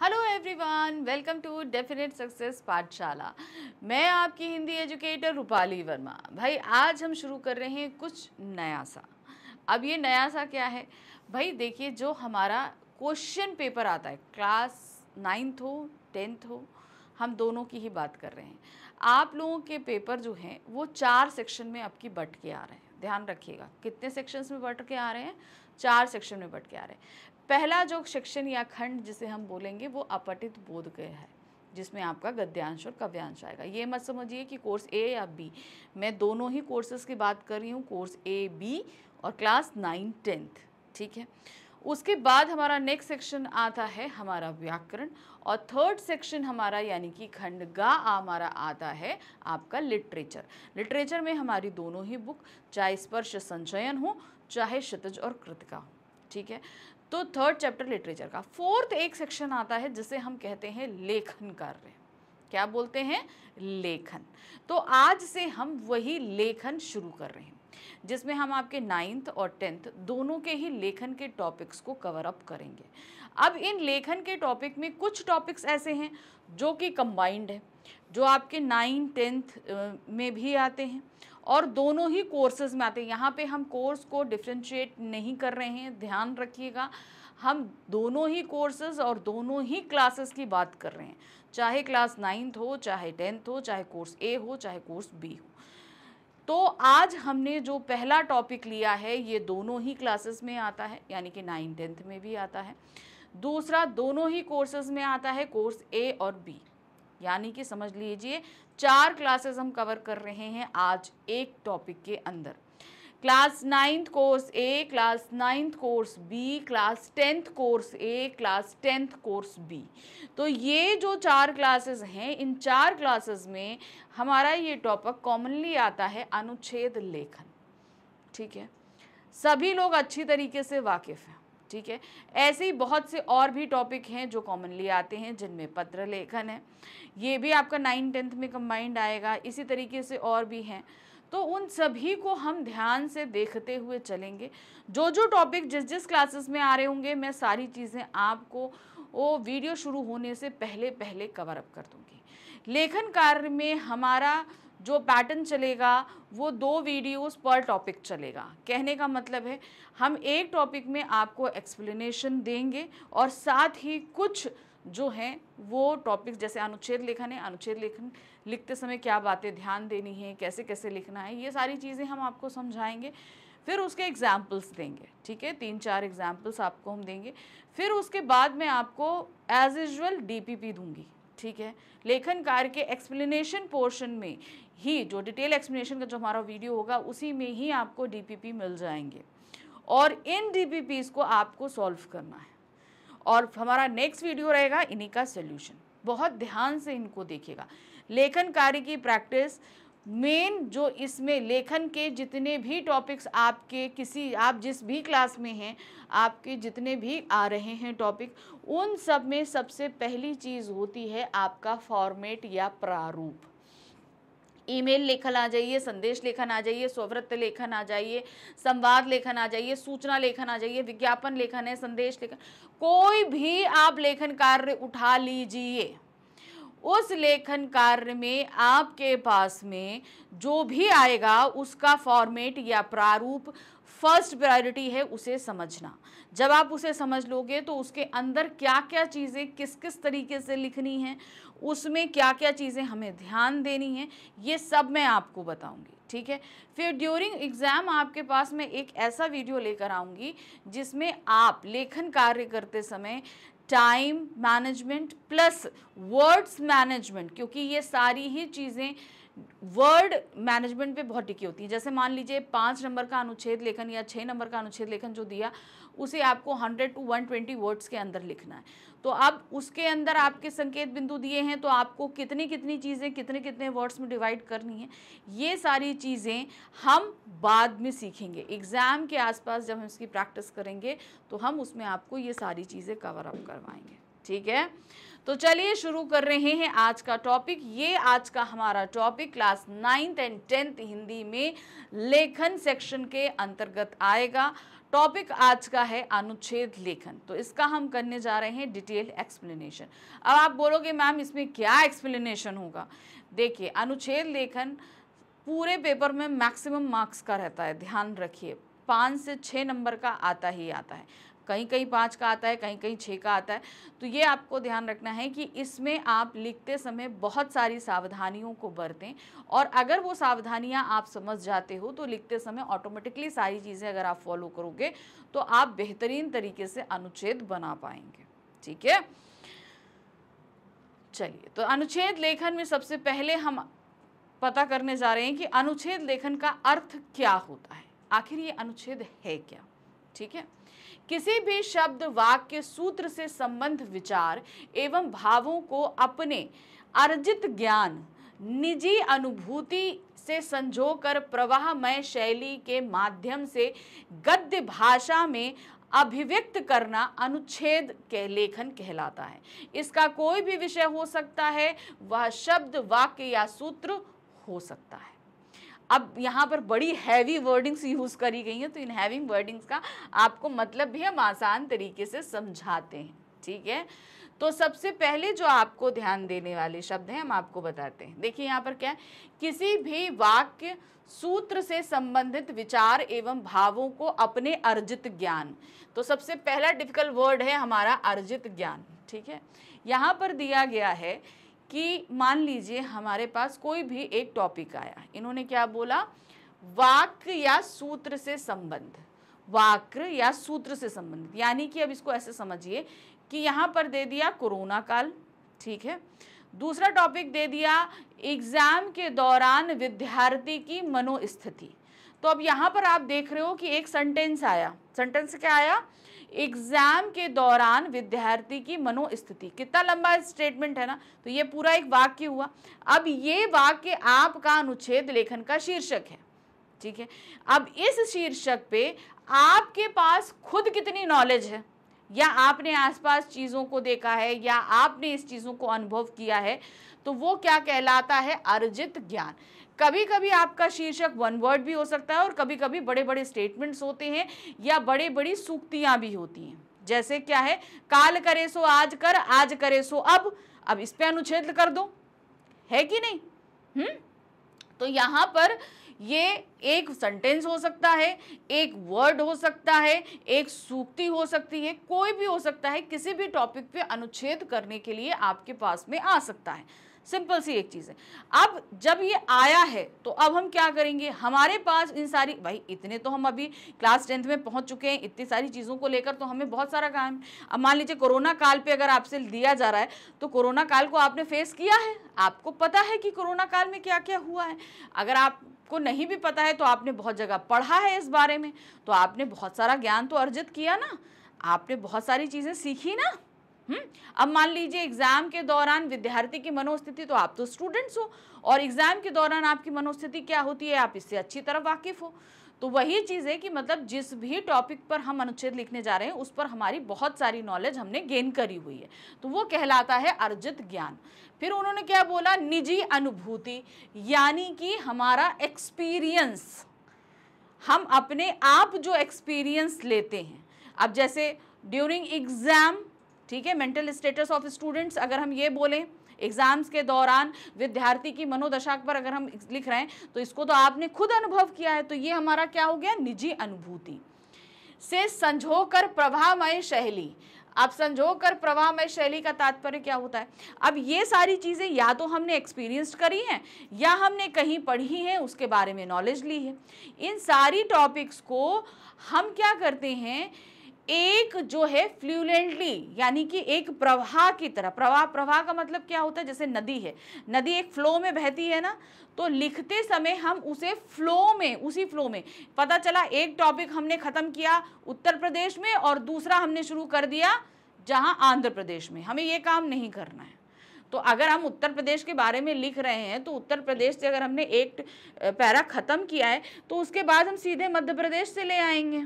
Hello everyone, welcome to definite success Pathshala. मैं आपकी Hindi educator Rupali Verma. भाई आज हम शुरू कर रहे हैं कुछ नया सा। अब ये नया सा क्या है भाई? देखिए, जो हमारा क्वेश्चन पेपर आता है, क्लास 9th हो 10th हो, हम दोनों की ही बात कर रहे हैं। आप लोगों के पेपर जो हैं वो 4 सेक्शन में अब की बट के आ रहे हैं। ध्यान रखिएगा, कितने सेक्शंस में बट के आ रहे हैं? 4 सेक्शन में बट के आ रहे हैं। पहला जो सेक्शन या खंड जिसे हम बोलेंगे वो अपठित बोधगय है, जिसमें आपका गद्यांश और काव्यांश आएगा। ये मत समझिए कि कोर्स ए या बी, मैं दोनों ही कोर्सेज की बात कर रही हूँ, कोर्स ए बी और क्लास 9 10th, ठीक है। उसके बाद हमारा नेक्स्ट सेक्शन आता है हमारा व्याकरण, और थर्ड सेक्शन हमारा यानी कि खंड गा हमारा आता है आपका लिटरेचर। लिटरेचर में हमारी दोनों ही बुक, चाहे स्पर्श संचयन हो चाहे क्षितिज और कृतिका हो, ठीक है। तो थर्ड चैप्टर लिटरेचर का। फोर्थ एक सेक्शन आता है जिसे हम कहते हैं लेखन कार्य। क्या बोलते हैं? लेखन। तो आज से हम वही लेखन शुरू कर रहे हैं, जिसमें हम आपके 9th और 10th दोनों के ही लेखन के टॉपिक्स को कवर अप करेंगे। अब इन लेखन के टॉपिक में कुछ टॉपिक्स ऐसे हैं जो कि कंबाइंड है, जो आपके 9 10th में भी आते हैं और दोनों ही कोर्सेज में आते हैं। यहाँ पे हम कोर्स को डिफ्रेंशिएट नहीं कर रहे हैं, ध्यान रखिएगा। हम दोनों ही कोर्सेज और दोनों ही क्लासेस की बात कर रहे हैं, चाहे क्लास 9th हो, चाहे 10th हो, चाहे कोर्स ए हो, चाहे कोर्स बी हो। तो आज हमने जो पहला टॉपिक लिया है ये दोनों ही क्लासेस में आता है, यानी कि 9 10th में भी आता है। दूसरा, दोनों ही कोर्सेज में आता है, कोर्स ए और बी, यानी कि समझ लीजिए 4 क्लासेस हम कवर कर रहे हैं आज एक टॉपिक के अंदर। Class 9th course A, class 9th course B, class 10th course A, class 10th course B. तो ये जो 4 क्लासेस हैं, इन 4 क्लासेस में हमारा ये टॉपिक कॉमनली आता है अनुच्छेद लेखन, ठीक है। सभी लोग अच्छी तरीके से वाकिफ़ हैं, ठीक है। ऐसे ही बहुत से और भी टॉपिक हैं जो कॉमनली आते हैं, जिनमें पत्र लेखन है, ये भी आपका 9 10th में कंबाइंड आएगा। इसी तरीके से और भी हैं, तो उन सभी को हम ध्यान से देखते हुए चलेंगे। जो जो टॉपिक जिस जिस क्लासेस में आ रहे होंगे, मैं सारी चीज़ें आपको वो वीडियो शुरू होने से पहले पहले कवर अप कर दूँगी। लेखन कार्य में हमारा जो पैटर्न चलेगा वो 2 वीडियोस पर टॉपिक चलेगा। कहने का मतलब है हम एक टॉपिक में आपको एक्सप्लेनेशन देंगे और साथ ही कुछ जो हैं वो टॉपिक्स, जैसे अनुच्छेद लेखन है, अनुच्छेद लेखन लिखते समय क्या बातें ध्यान देनी है, कैसे कैसे लिखना है, ये सारी चीज़ें हम आपको समझाएंगे। फिर उसके एग्जाम्पल्स देंगे, ठीक है, 3-4 एग्जाम्पल्स आपको हम देंगे। फिर उसके बाद में आपको एज यूजुअल DPP दूंगी, ठीक है। लेखन कार्य के एक्सप्लेनेशन पोर्शन में ही, जो डिटेल एक्सप्लेनेशन का जो हमारा वीडियो होगा उसी में ही आपको DPP मिल जाएंगे, और इन DPPs को आपको सॉल्व करना है। और हमारा नेक्स्ट वीडियो रहेगा इन्हीं का सोल्यूशन। बहुत ध्यान से इनको देखिएगा। लेखन कार्य की प्रैक्टिस मेन, जो इसमें लेखन के जितने भी टॉपिक्स आपके आप जिस भी क्लास में हैं, आपके जितने भी आ रहे हैं टॉपिक, उन सब में सबसे पहली चीज़ होती है आपका फॉर्मेट या प्रारूप। ईमेल लेखन आ जाइए, संदेश लेखन आ जाइए, स्ववृत्त लेखन आ जाइए, संवाद लेखन आ जाइए, सूचना लेखन आ जाइए, विज्ञापन लेखन है, संदेश लेखन, कोई भी आप लेखन कार्य उठा लीजिए। उस लेखन कार्य में आपके पास में जो भी आएगा उसका फॉर्मेट या प्रारूप फर्स्ट प्रायोरिटी है उसे समझना। जब आप उसे समझ लोगे तो उसके अंदर क्या क्या चीज़ें किस किस तरीके से लिखनी है, उसमें क्या क्या चीज़ें हमें ध्यान देनी है, ये सब मैं आपको बताऊंगी, ठीक है। फिर ड्यूरिंग एग्ज़ाम आपके पास मैं एक ऐसा वीडियो लेकर आऊँगी जिसमें आप लेखन कार्य करते समय time management plus words management, क्योंकि ये सारी ही चीज़ें वर्ड मैनेजमेंट पे बहुत टिकी होती है। जैसे मान लीजिए 5 नंबर का अनुच्छेद लेखन या 6 नंबर का अनुच्छेद लेखन जो दिया, उसे आपको 100 to 120 वर्ड्स के अंदर लिखना है। तो अब उसके अंदर आपके संकेत बिंदु दिए हैं, तो आपको कितनी कितनी चीज़ें कितने कितने वर्ड्स में डिवाइड करनी है, ये सारी चीज़ें हम बाद में सीखेंगे। एग्ज़ाम के आसपास जब हम इसकी प्रैक्टिस करेंगे तो हम उसमें आपको ये सारी चीज़ें कवर अप करवाएंगे, ठीक है। तो चलिए शुरू कर रहे हैं आज का टॉपिक। ये आज का हमारा topic class 9th and 10th Hindi में लेखन सेक्शन के अंतर्गत आएगा। टॉपिक आज का है अनुच्छेद लेखन। तो इसका हम करने जा रहे हैं डिटेल एक्सप्लेनेशन। अब आप बोलोगे मैम इसमें क्या एक्सप्लेनेशन होगा? देखिए, अनुच्छेद लेखन पूरे पेपर में मैक्सिमम मार्क्स का रहता है, ध्यान रखिए। 5 से 6 नंबर का आता ही आता है, कहीं कहीं 5 का आता है, कहीं कहीं 6 का आता है। तो ये आपको ध्यान रखना है कि इसमें आप लिखते समय बहुत सारी सावधानियों को बरतें, और अगर वो सावधानियां आप समझ जाते हो तो लिखते समय ऑटोमेटिकली सारी चीज़ें अगर आप फॉलो करोगे तो आप बेहतरीन तरीके से अनुच्छेद बना पाएंगे। ठीक है, चलिए, तो अनुच्छेद लेखन में सबसे पहले हम पता करने जा रहे हैं कि अनुच्छेद लेखन का अर्थ क्या होता है, आखिर ये अनुच्छेद है क्या। ठीक है, किसी भी शब्द, वाक्य, सूत्र से संबंध, विचार एवं भावों को अपने अर्जित ज्ञान, निजी अनुभूति से संजोकर प्रवाहमय शैली के माध्यम से गद्य भाषा में अभिव्यक्त करना अनुच्छेद के लेखन कहलाता है। इसका कोई भी विषय हो सकता है, वह शब्द, वाक्य या सूत्र हो सकता है। अब यहाँ पर बड़ी हैवी वर्डिंग्स यूज करी गई हैं, तो इन हैवी वर्डिंग्स का आपको मतलब भी हम आसान तरीके से समझाते हैं। ठीक है, तो सबसे पहले जो आपको ध्यान देने वाले शब्द हैं हम आपको बताते हैं। देखिए यहाँ पर क्या है, किसी भी वाक्य, सूत्र से संबंधित विचार एवं भावों को अपने अर्जित ज्ञान। तो सबसे पहला डिफिकल्ट वर्ड है हमारा अर्जित ज्ञान। ठीक है, यहाँ पर दिया गया है कि मान लीजिए हमारे पास कोई भी एक टॉपिक आया, इन्होंने क्या बोला, वाक्य या सूत्र से संबंध, वाक्य या सूत्र से संबंधित, यानी कि अब इसको ऐसे समझिए कि यहाँ पर दे दिया कोरोना काल। ठीक है, दूसरा टॉपिक दे दिया एग्जाम के दौरान विद्यार्थी की मनोस्थिति। तो अब यहाँ पर आप देख रहे हो कि एक सेंटेंस आया, सेंटेंस क्या आया, एग्जाम के दौरान विद्यार्थी की मनोस्थिति। कितना लंबा स्टेटमेंट है ना, तो ये पूरा एक वाक्य हुआ। अब ये वाक्य आपका अनुच्छेद लेखन का शीर्षक है। ठीक है, अब इस शीर्षक पे आपके पास खुद कितनी नॉलेज है, या आपने आसपास चीजों को देखा है, या आपने इस चीजों को अनुभव किया है, तो वो क्या कहलाता है, अर्जित ज्ञान। कभी कभी आपका शीर्षक वन वर्ड भी हो सकता है, और कभी कभी बड़े बड़े स्टेटमेंट्स होते हैं, या बड़े बड़ी सूक्तियां भी होती हैं। जैसे क्या है, काल करे सो आज कर, आज करे सो अब इस पे अनुच्छेद कर दो, है कि नहीं? तो यहाँ पर ये एक सेंटेंस हो सकता है, एक वर्ड हो सकता है, एक सूक्ति हो सकती है, कोई भी हो सकता है। किसी भी टॉपिक पे अनुच्छेद करने के लिए आपके पास में आ सकता है। सिंपल सी एक चीज़ है। अब जब ये आया है तो अब हम क्या करेंगे, हमारे पास इन सारी, भाई इतने तो हम अभी क्लास 10th में पहुंच चुके हैं, इतनी सारी चीज़ों को लेकर तो हमें बहुत सारा काम। अब मान लीजिए कोरोना काल पे अगर आपसे दिया जा रहा है, तो कोरोना काल को आपने फेस किया है, आपको पता है कि कोरोना काल में क्या क्या हुआ है। अगर आपको नहीं भी पता है तो आपने बहुत जगह पढ़ा है इस बारे में, तो आपने बहुत सारा ज्ञान तो अर्जित किया ना, आपने बहुत सारी चीज़ें सीखी ना। अब मान लीजिए एग्जाम के दौरान विद्यार्थी की मनोस्थिति, तो आप तो स्टूडेंट्स हो, और एग्जाम के दौरान आपकी मनोस्थिति क्या होती है, आप इससे अच्छी तरह वाकिफ हो। तो वही चीज़ है कि मतलब जिस भी टॉपिक पर हम अनुच्छेद लिखने जा रहे हैं उस पर हमारी बहुत सारी नॉलेज हमने गेन करी हुई है, तो वो कहलाता है अर्जित ज्ञान। फिर उन्होंने क्या बोला, निजी अनुभूति, यानी कि हमारा एक्सपीरियंस, हम अपने आप जो एक्सपीरियंस लेते हैं। अब जैसे ड्यूरिंग एग्जाम, ठीक है, मेंटल स्टेटस ऑफ स्टूडेंट्स, अगर हम ये बोलें एग्जाम्स के दौरान विद्यार्थी की मनोदशा पर अगर हम लिख रहे हैं, तो इसको तो आपने खुद अनुभव किया है, तो ये हमारा क्या हो गया, निजी अनुभूति। से संजोकर प्रवाहमय शैली। अब संजोकर प्रवाहमय शैली का तात्पर्य क्या होता है, अब ये सारी चीज़ें या तो हमने एक्सपीरियंस करी हैं, या हमने कहीं पढ़ी हैं, उसके बारे में नॉलेज ली है। इन सारी टॉपिक्स को हम क्या करते हैं, एक जो है फ्लुएंटली, यानी कि एक प्रवाह की तरह, प्रवाह का मतलब क्या होता है, जैसे नदी है, नदी एक फ्लो में बहती है ना, तो लिखते समय हम उसे फ्लो में, उसी फ्लो में, पता चला एक टॉपिक हमने खत्म किया उत्तर प्रदेश में और दूसरा हमने शुरू कर दिया जहां आंध्र प्रदेश में, हमें ये काम नहीं करना है। तो अगर हम उत्तर प्रदेश के बारे में लिख रहे हैं, तो उत्तर प्रदेश से अगर हमने एक पैरा खत्म किया है, तो उसके बाद हम सीधे मध्य प्रदेश से ले आएंगे,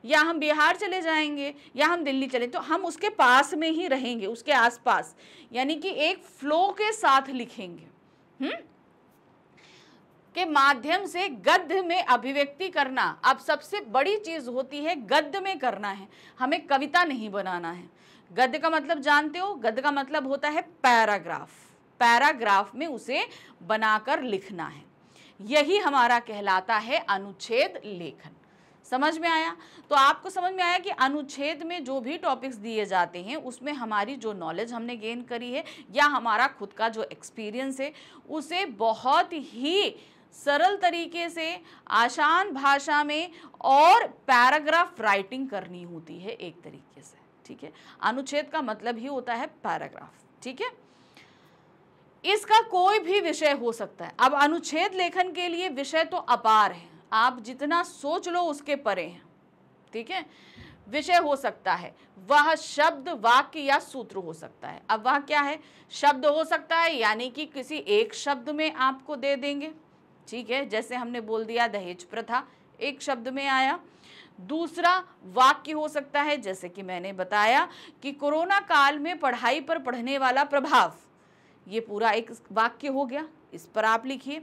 या हम बिहार चले जाएंगे, या हम दिल्ली चले, तो हम उसके पास में ही रहेंगे, उसके आसपास, यानी कि एक फ्लो के साथ लिखेंगे। के माध्यम से गद्य में अभिव्यक्ति करना। अब सबसे बड़ी चीज होती है गद्य में करना है, हमें कविता नहीं बनाना है। गद्य का मतलब जानते हो, गद्य का मतलब होता है पैराग्राफ, पैराग्राफ में उसे बनाकर लिखना है, यही हमारा कहलाता है अनुच्छेद लेखन। समझ में आया? तो आपको समझ में आया कि अनुच्छेद में जो भी टॉपिक्स दिए जाते हैं उसमें हमारी जो नॉलेज हमने गेन करी है या हमारा खुद का जो एक्सपीरियंस है उसे बहुत ही सरल तरीके से, आसान भाषा में और पैराग्राफ राइटिंग करनी होती है एक तरीके से। ठीक है, अनुच्छेद का मतलब ही होता है पैराग्राफ। ठीक है, इसका कोई भी विषय हो सकता है। अब अनुच्छेद लेखन के लिए विषय तो अपार है, आप जितना सोच लो उसके परे हैं। ठीक है, विषय हो सकता है, वह शब्द, वाक्य या सूत्र हो सकता है। अब वह क्या है? शब्द हो सकता है, यानी कि किसी एक शब्द में आपको दे देंगे। ठीक है, जैसे हमने बोल दिया दहेज प्रथा, एक शब्द में आया। दूसरा वाक्य हो सकता है, जैसे कि मैंने बताया कि कोरोना काल में पढ़ाई पर पढ़ने वाला प्रभाव, ये पूरा एक वाक्य हो गया, इस पर आप लिखिए।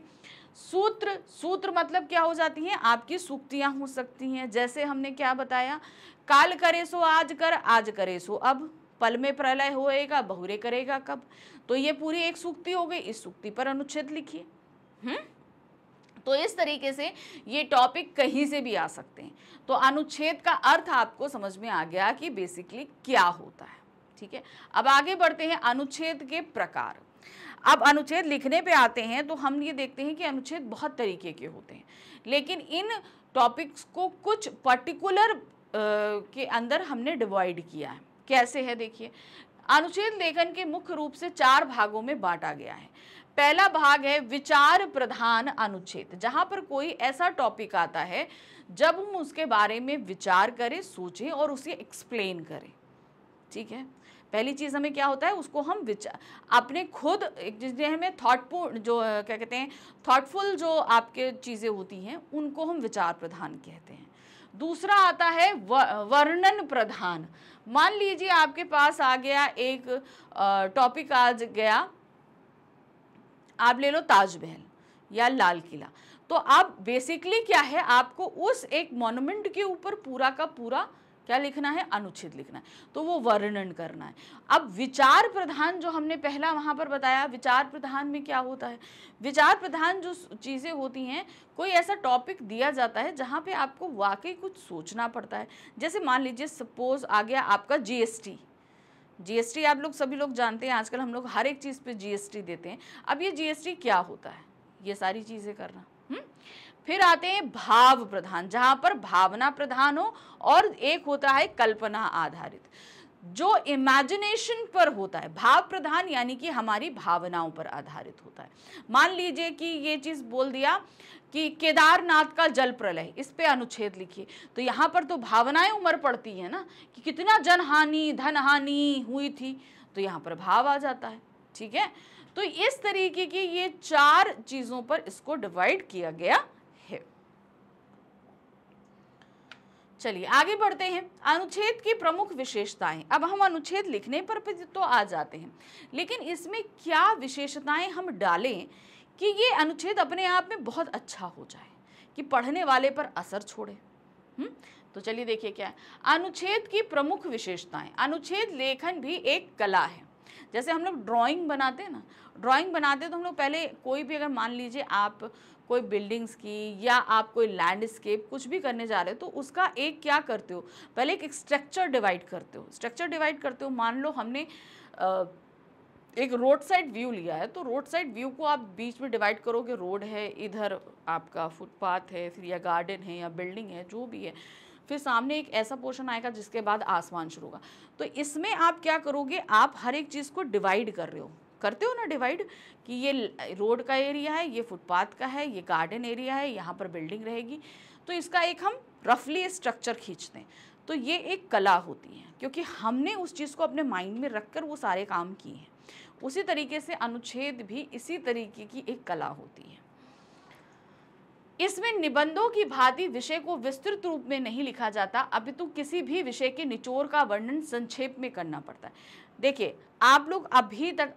सूत्र, सूत्र मतलब क्या हो जाती हैं? आपकी सूक्तियां हो सकती हैं, जैसे हमने क्या बताया, काल करे सो आज कर, आज करे सो अब, पल में प्रलय होएगा, बहुरे करेगा कब। तो ये पूरी एक सूक्ति हो गई, इस सूक्ति पर अनुच्छेद लिखिए। तो इस तरीके से ये टॉपिक कहीं से भी आ सकते हैं। तो अनुच्छेद का अर्थ आपको समझ में आ गया कि बेसिकली क्या होता है। ठीक है, अब आगे बढ़ते हैं अनुच्छेद के प्रकार। अब अनुच्छेद लिखने पे आते हैं तो हम ये देखते हैं कि अनुच्छेद बहुत तरीके के होते हैं, लेकिन इन टॉपिक्स को कुछ पर्टिकुलर के अंदर हमने डिवाइड किया है। कैसे है देखिए, अनुच्छेद लेखन के मुख्य रूप से 4 भागों में बांटा गया है। पहला भाग है विचार प्रधान अनुच्छेद, जहां पर कोई ऐसा टॉपिक आता है जब हम उसके बारे में विचार करें, सोचें और उसे एक्सप्लेन करें। ठीक है, पहली चीज हमें क्या होता है, उसको हम विचार अपने खुद जिसमें हमें थॉटफुल, जो क्या कहते हैं, थॉटफुल जो आपके चीजें होती हैं उनको हम विचार प्रधान कहते हैं। दूसरा आता है वर्णन प्रधान। मान लीजिए आपके पास आ गया एक टॉपिक, आज गया, आप ले लो ताजमहल या लाल किला, तो आप बेसिकली क्या है, आपको उस एक मॉन्यूमेंट के ऊपर पूरा का पूरा क्या लिखना है, अनुच्छेद लिखना है, तो वो वर्णन करना है। अब विचार प्रधान जो हमने पहला वहां पर बताया, विचार प्रधान में क्या होता है, विचार प्रधान जो चीजें होती हैं, कोई ऐसा टॉपिक दिया जाता है जहां पे आपको वाकई कुछ सोचना पड़ता है। जैसे मान लीजिए सपोज आ गया आपका जीएसटी। जीएसटी आप लोग सभी लोग जानते हैं, आजकल हम लोग हर एक चीज पे जीएसटी देते हैं। अब ये जीएसटी क्या होता है, ये सारी चीजें करना। फिर आते हैं भाव प्रधान, जहां पर भावना प्रधान हो, और एक होता है कल्पना आधारित, जो इमेजिनेशन पर होता है। भाव प्रधान यानी कि हमारी भावनाओं पर आधारित होता है। मान लीजिए कि ये चीज बोल दिया कि केदारनाथ का जल प्रलय, इस पे अनुच्छेद लिखिए, तो यहाँ पर तो भावनाएं उमड़ पड़ती है ना कि कितना जनहानि, धनहानि हुई थी, तो यहाँ पर भाव आ जाता है। ठीक है, तो इस तरीके की ये 4 चीजों पर इसको डिवाइड किया गया है। चलिए आगे बढ़ते हैं, अनुच्छेद की प्रमुख विशेषताएं। अब हम अनुच्छेद लिखने पर तो आ जाते हैं, लेकिन इसमें क्या विशेषताएं हम डालें कि ये अनुच्छेद अपने आप में बहुत अच्छा हो जाए, कि पढ़ने वाले पर असर छोड़े। तो चलिए देखिए क्या है अनुच्छेद की प्रमुख विशेषताएं। अनुच्छेद लेखन भी एक कला है। जैसे हम लोग ड्राइंग बनाते हैं ना, ड्राइंग बनाते तो हम लोग पहले कोई भी, अगर मान लीजिए आप कोई बिल्डिंग्स की या आप कोई लैंडस्केप कुछ भी करने जा रहे हो, तो उसका एक क्या करते हो, पहले एक स्ट्रक्चर डिवाइड करते हो। स्ट्रक्चर डिवाइड करते हो, मान लो हमने एक रोड साइड व्यू लिया है, तो रोड साइड व्यू को आप बीच में डिवाइड करोगे, रोड है, इधर आपका फुटपाथ है, फिर या गार्डन है या बिल्डिंग है, जो भी है, फिर सामने एक ऐसा पोर्शन आएगा जिसके बाद आसमान शुरू होगा। तो इसमें आप क्या करोगे, आप हर एक चीज़ को डिवाइड कर रहे हो, करते हो ना डिवाइड, कि ये रोड का एरिया है, ये फुटपाथ का है, ये गार्डन एरिया है, यहाँ पर बिल्डिंग रहेगी। तो इसका एक हम रफली स्ट्रक्चर खींचते हैं। तो ये एक कला होती है, क्योंकि हमने उस चीज़ को अपने माइंड में रखकर वो सारे काम किए हैं। उसी तरीके से अनुच्छेद भी इसी तरीके की एक कला होती है। इसमें निबंधों की भांति विषय को विस्तृत रूप में नहीं लिखा जाता, अपितु किसी भी विषय के निचोड़ का वर्णन संक्षेप में करना पड़ता है। देखिए आप लोग अभी तक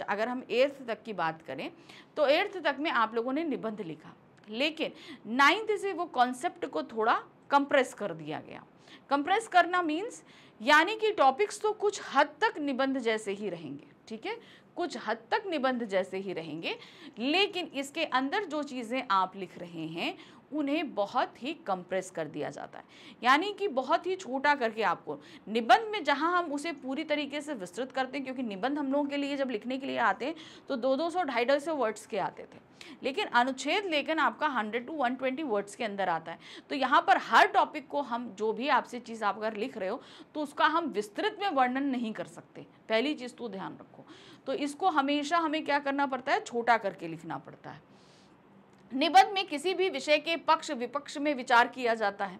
अगर हम 8th तक की बात करें तो 8th तक में आप लोगों ने निबंध लिखा, लेकिन 9th से वो कॉन्सेप्ट को थोड़ा कंप्रेस कर दिया गया। कंप्रेस करना मीन्स यानी कि टॉपिक्स तो कुछ हद तक निबंध जैसे ही रहेंगे, ठीक है, कुछ हद तक निबंध जैसे ही रहेंगे, लेकिन इसके अंदर जो चीज़ें आप लिख रहे हैं उन्हें बहुत ही कंप्रेस कर दिया जाता है, यानी कि बहुत ही छोटा करके आपको निबंध में, जहां हम उसे पूरी तरीके से विस्तृत करते हैं, क्योंकि निबंध हम लोगों के लिए जब लिखने के लिए आते हैं तो 200 250 वर्ड्स के आते थे, लेकिन अनुच्छेद लेखन आपका 100 to 120 वर्ड्स के अंदर आता है। तो यहाँ पर हर टॉपिक को हम, जो भी आपसे चीज़ आप अगर लिख रहे हो तो उसका हम विस्तृत में वर्णन नहीं कर सकते, पहली चीज़ तो ध्यान रखो। तो इसको हमेशा हमें क्या करना पड़ता है, छोटा करके लिखना पड़ता है। निबंध में किसी भी विषय के पक्ष विपक्ष में विचार किया जाता है,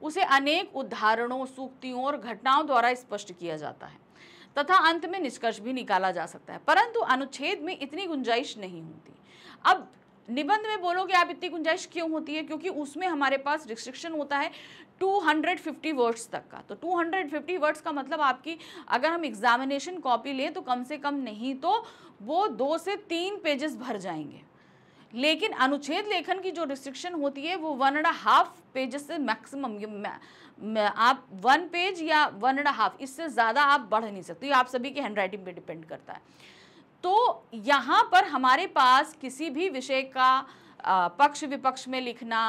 उसे अनेक उदाहरणों, सूक्तियों और घटनाओं द्वारा स्पष्ट किया जाता है तथा अंत में निष्कर्ष भी निकाला जा सकता है, परंतु अनुच्छेद में इतनी गुंजाइश नहीं होती। अब निबंध में बोलोगे आप इतनी गुंजाइश क्यों होती है, क्योंकि उसमें हमारे पास रिस्ट्रिक्शन होता है 250 वर्ड्स तक का। तो 250 वर्ड्स का मतलब आपकी, अगर हम एग्जामिनेशन कॉपी लें तो कम से कम नहीं तो वो 2 से 3 पेजेस भर जाएंगे, लेकिन अनुच्छेद लेखन की जो रिस्ट्रिक्शन होती है वो 1.5 पेजेस से मैक्सिमम, आप 1 पेज या 1.5, इससे ज़्यादा आप बढ़ नहीं सकते। आप सभी के हैंड राइटिंग पे डिपेंड करता है। तो यहाँ पर हमारे पास किसी भी विषय का पक्ष विपक्ष में लिखना